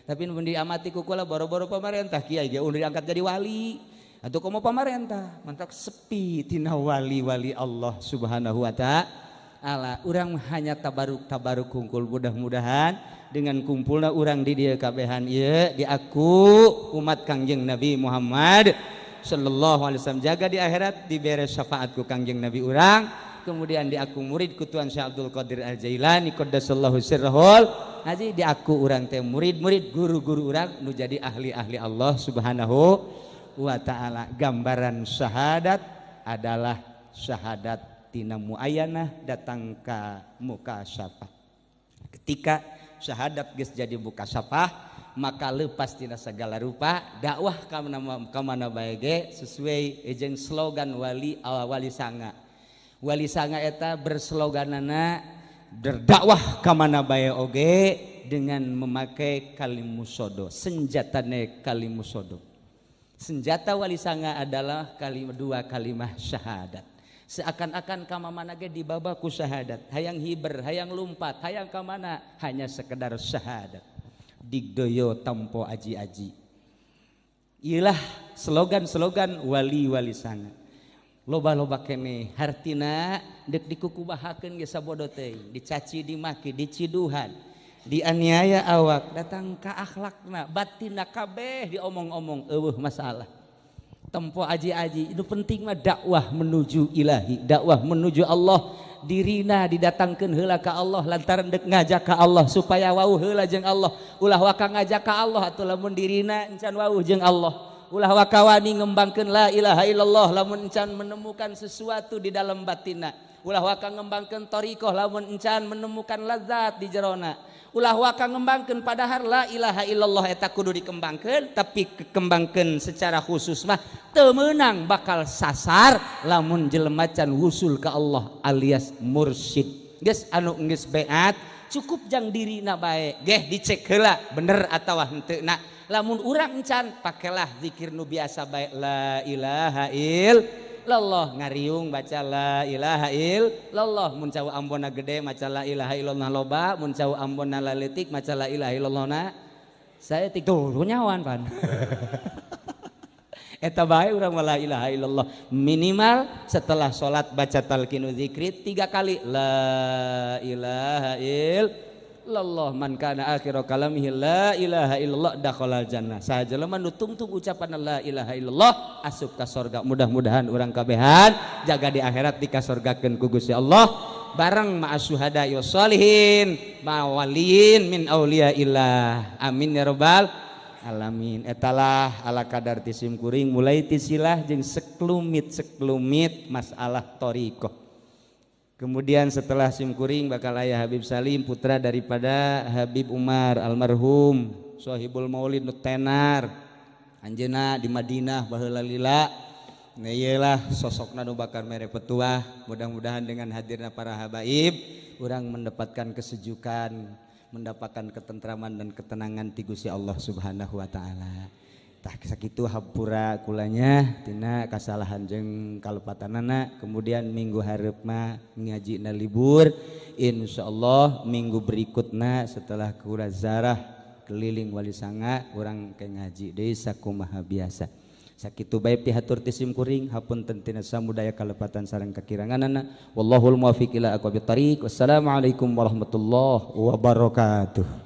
tapi mun diamati ku kula boro-boro pamarentah kiai ge ulah diangkat jadi wali atuh komo pamarentah mantak sepi tina wali-wali Allah subhanahu wa ta'ala urang hanya tabaruk hungkul mudah-mudahan dengan kumpulna urang di dieu kabehan ieu diaku umat Kangjeng Nabi Muhammad sallallahu alaihi wasallam jaga di akhirat dibere syafaat ku Kangjeng Nabi urang kemudian diaku murid ku Tuan Syekh Abdul Qadir Al-Jailani qaddasallahu sirrahul haji diaku urang teh murid-murid guru-guru urang nu jadi ahli-ahli Allah subhanahu wa ta'ala gambaran syahadat adalah syahadat tina muayyanah datang ka mukasyafah ketika syahadat geus jadi mukasyafah maka lepas tina segala rupa dakwah ka mana bae ge sesuai jeung slogan wali sanga eta bersloganana berdakwah ka mana bae oge dengan memakai kalimusodo senjatane kalimusodo senjata wali sanga adalah dua kalimah syahadat seakan-akan ka mana ge dibaba ku syahadat hayang hiber hayang lumpat hayang ka mana hanya sekedar syahadat digdoyo tampo aji-aji iyalah slogan-slogan wali-wali sanga loba-loba kene hartina dek dikukubahakeun ge sabodo teuing dicaci dimaki diciduhan dianiaya awak datang ka akhlakna batinna kabeh diomong-omong eueuh masalah tempo aji-aji itu penting mah dakwah menuju ilahi dakwah menuju Allah dirina didatangkeun heula ka Allah lantaran dek ngajak ka Allah supaya wauh heula jeung Allah ulah waka ngajak ka Allah atuh lamun dirina encan wauh jeung Allah ulah waka wani ngembangkeun la ilaha illallah lamun encan menemukan sesuatu di dalam batinna ulah waka ngembangkeun thariqah lamun encan menemukan lazat di jerona ulah waka ngembangkeun padahal la ilaha illallah eta kudu dikembangkeun tapi kekembangkeun secara khusus mah teu meunang bakal sasar lamun jelema can wusul ka Allah alias mursyid geus anu geus beat cukup jang diri na baik geh dicek heula bener atawa henteu na lamun urang encan pakailah zikir nu biasa baik la ilaha illallah ngariung baca la ilaha illallah mun cau ambonna gede maca la ilaha illallah loba mun cau ambonna leutik maca la ilaha illallah na saya tuh nyawan pan eta bae urang la ilaha illallah minimal setelah sholat baca talqinu zikri 3 kali la ilaha illallah man kana akhiru kalamihi la ilaha illallah dakhalal jannah sajelema nu tungtung ucapan la ilaha illallah asup ka surga mudah-mudahan urang kabehan jaga di akhirat dikasorgakeun ku Gusti Allah bareng ma'as syuhada wa sholihin ma'waliyin min auliyaillah amin ya rabbal alamin. Etalah ala kadar tisim kuring mulai tisilah jeung seklumit masalah torikoh. Kemudian setelah sim kuring bakal aya Habib Salim putra daripada Habib Umar almarhum Sohibul Maulid nu tenar anjeuna di Madinah baheula lila. Nah iyalah sosokna nu bakal mere petuah. Mudah-mudahan dengan hadirna para habaib urang mendapatkan kesejukan, mendapatkan ketentraman dan ketenangan ti Gusti Allah Subhanahu wa taala. Tah sakitu hampura kulanya tina kasalahan jeung kalepatanana. Kemudian minggu hareup mah ngajina libur. Insyaallah minggu berikutna setelah kura zarah keliling Wali Sanga urang ke ngaji deui sakumaha biasa. Sakitu bae pihatur ti sim kuring hapunten tina samudaya kalepatan sareng kakiranganana. Wallahul muwaffiq ila aqwamit thariq. Wassalamualaikum warahmatullahi wabarakatuh.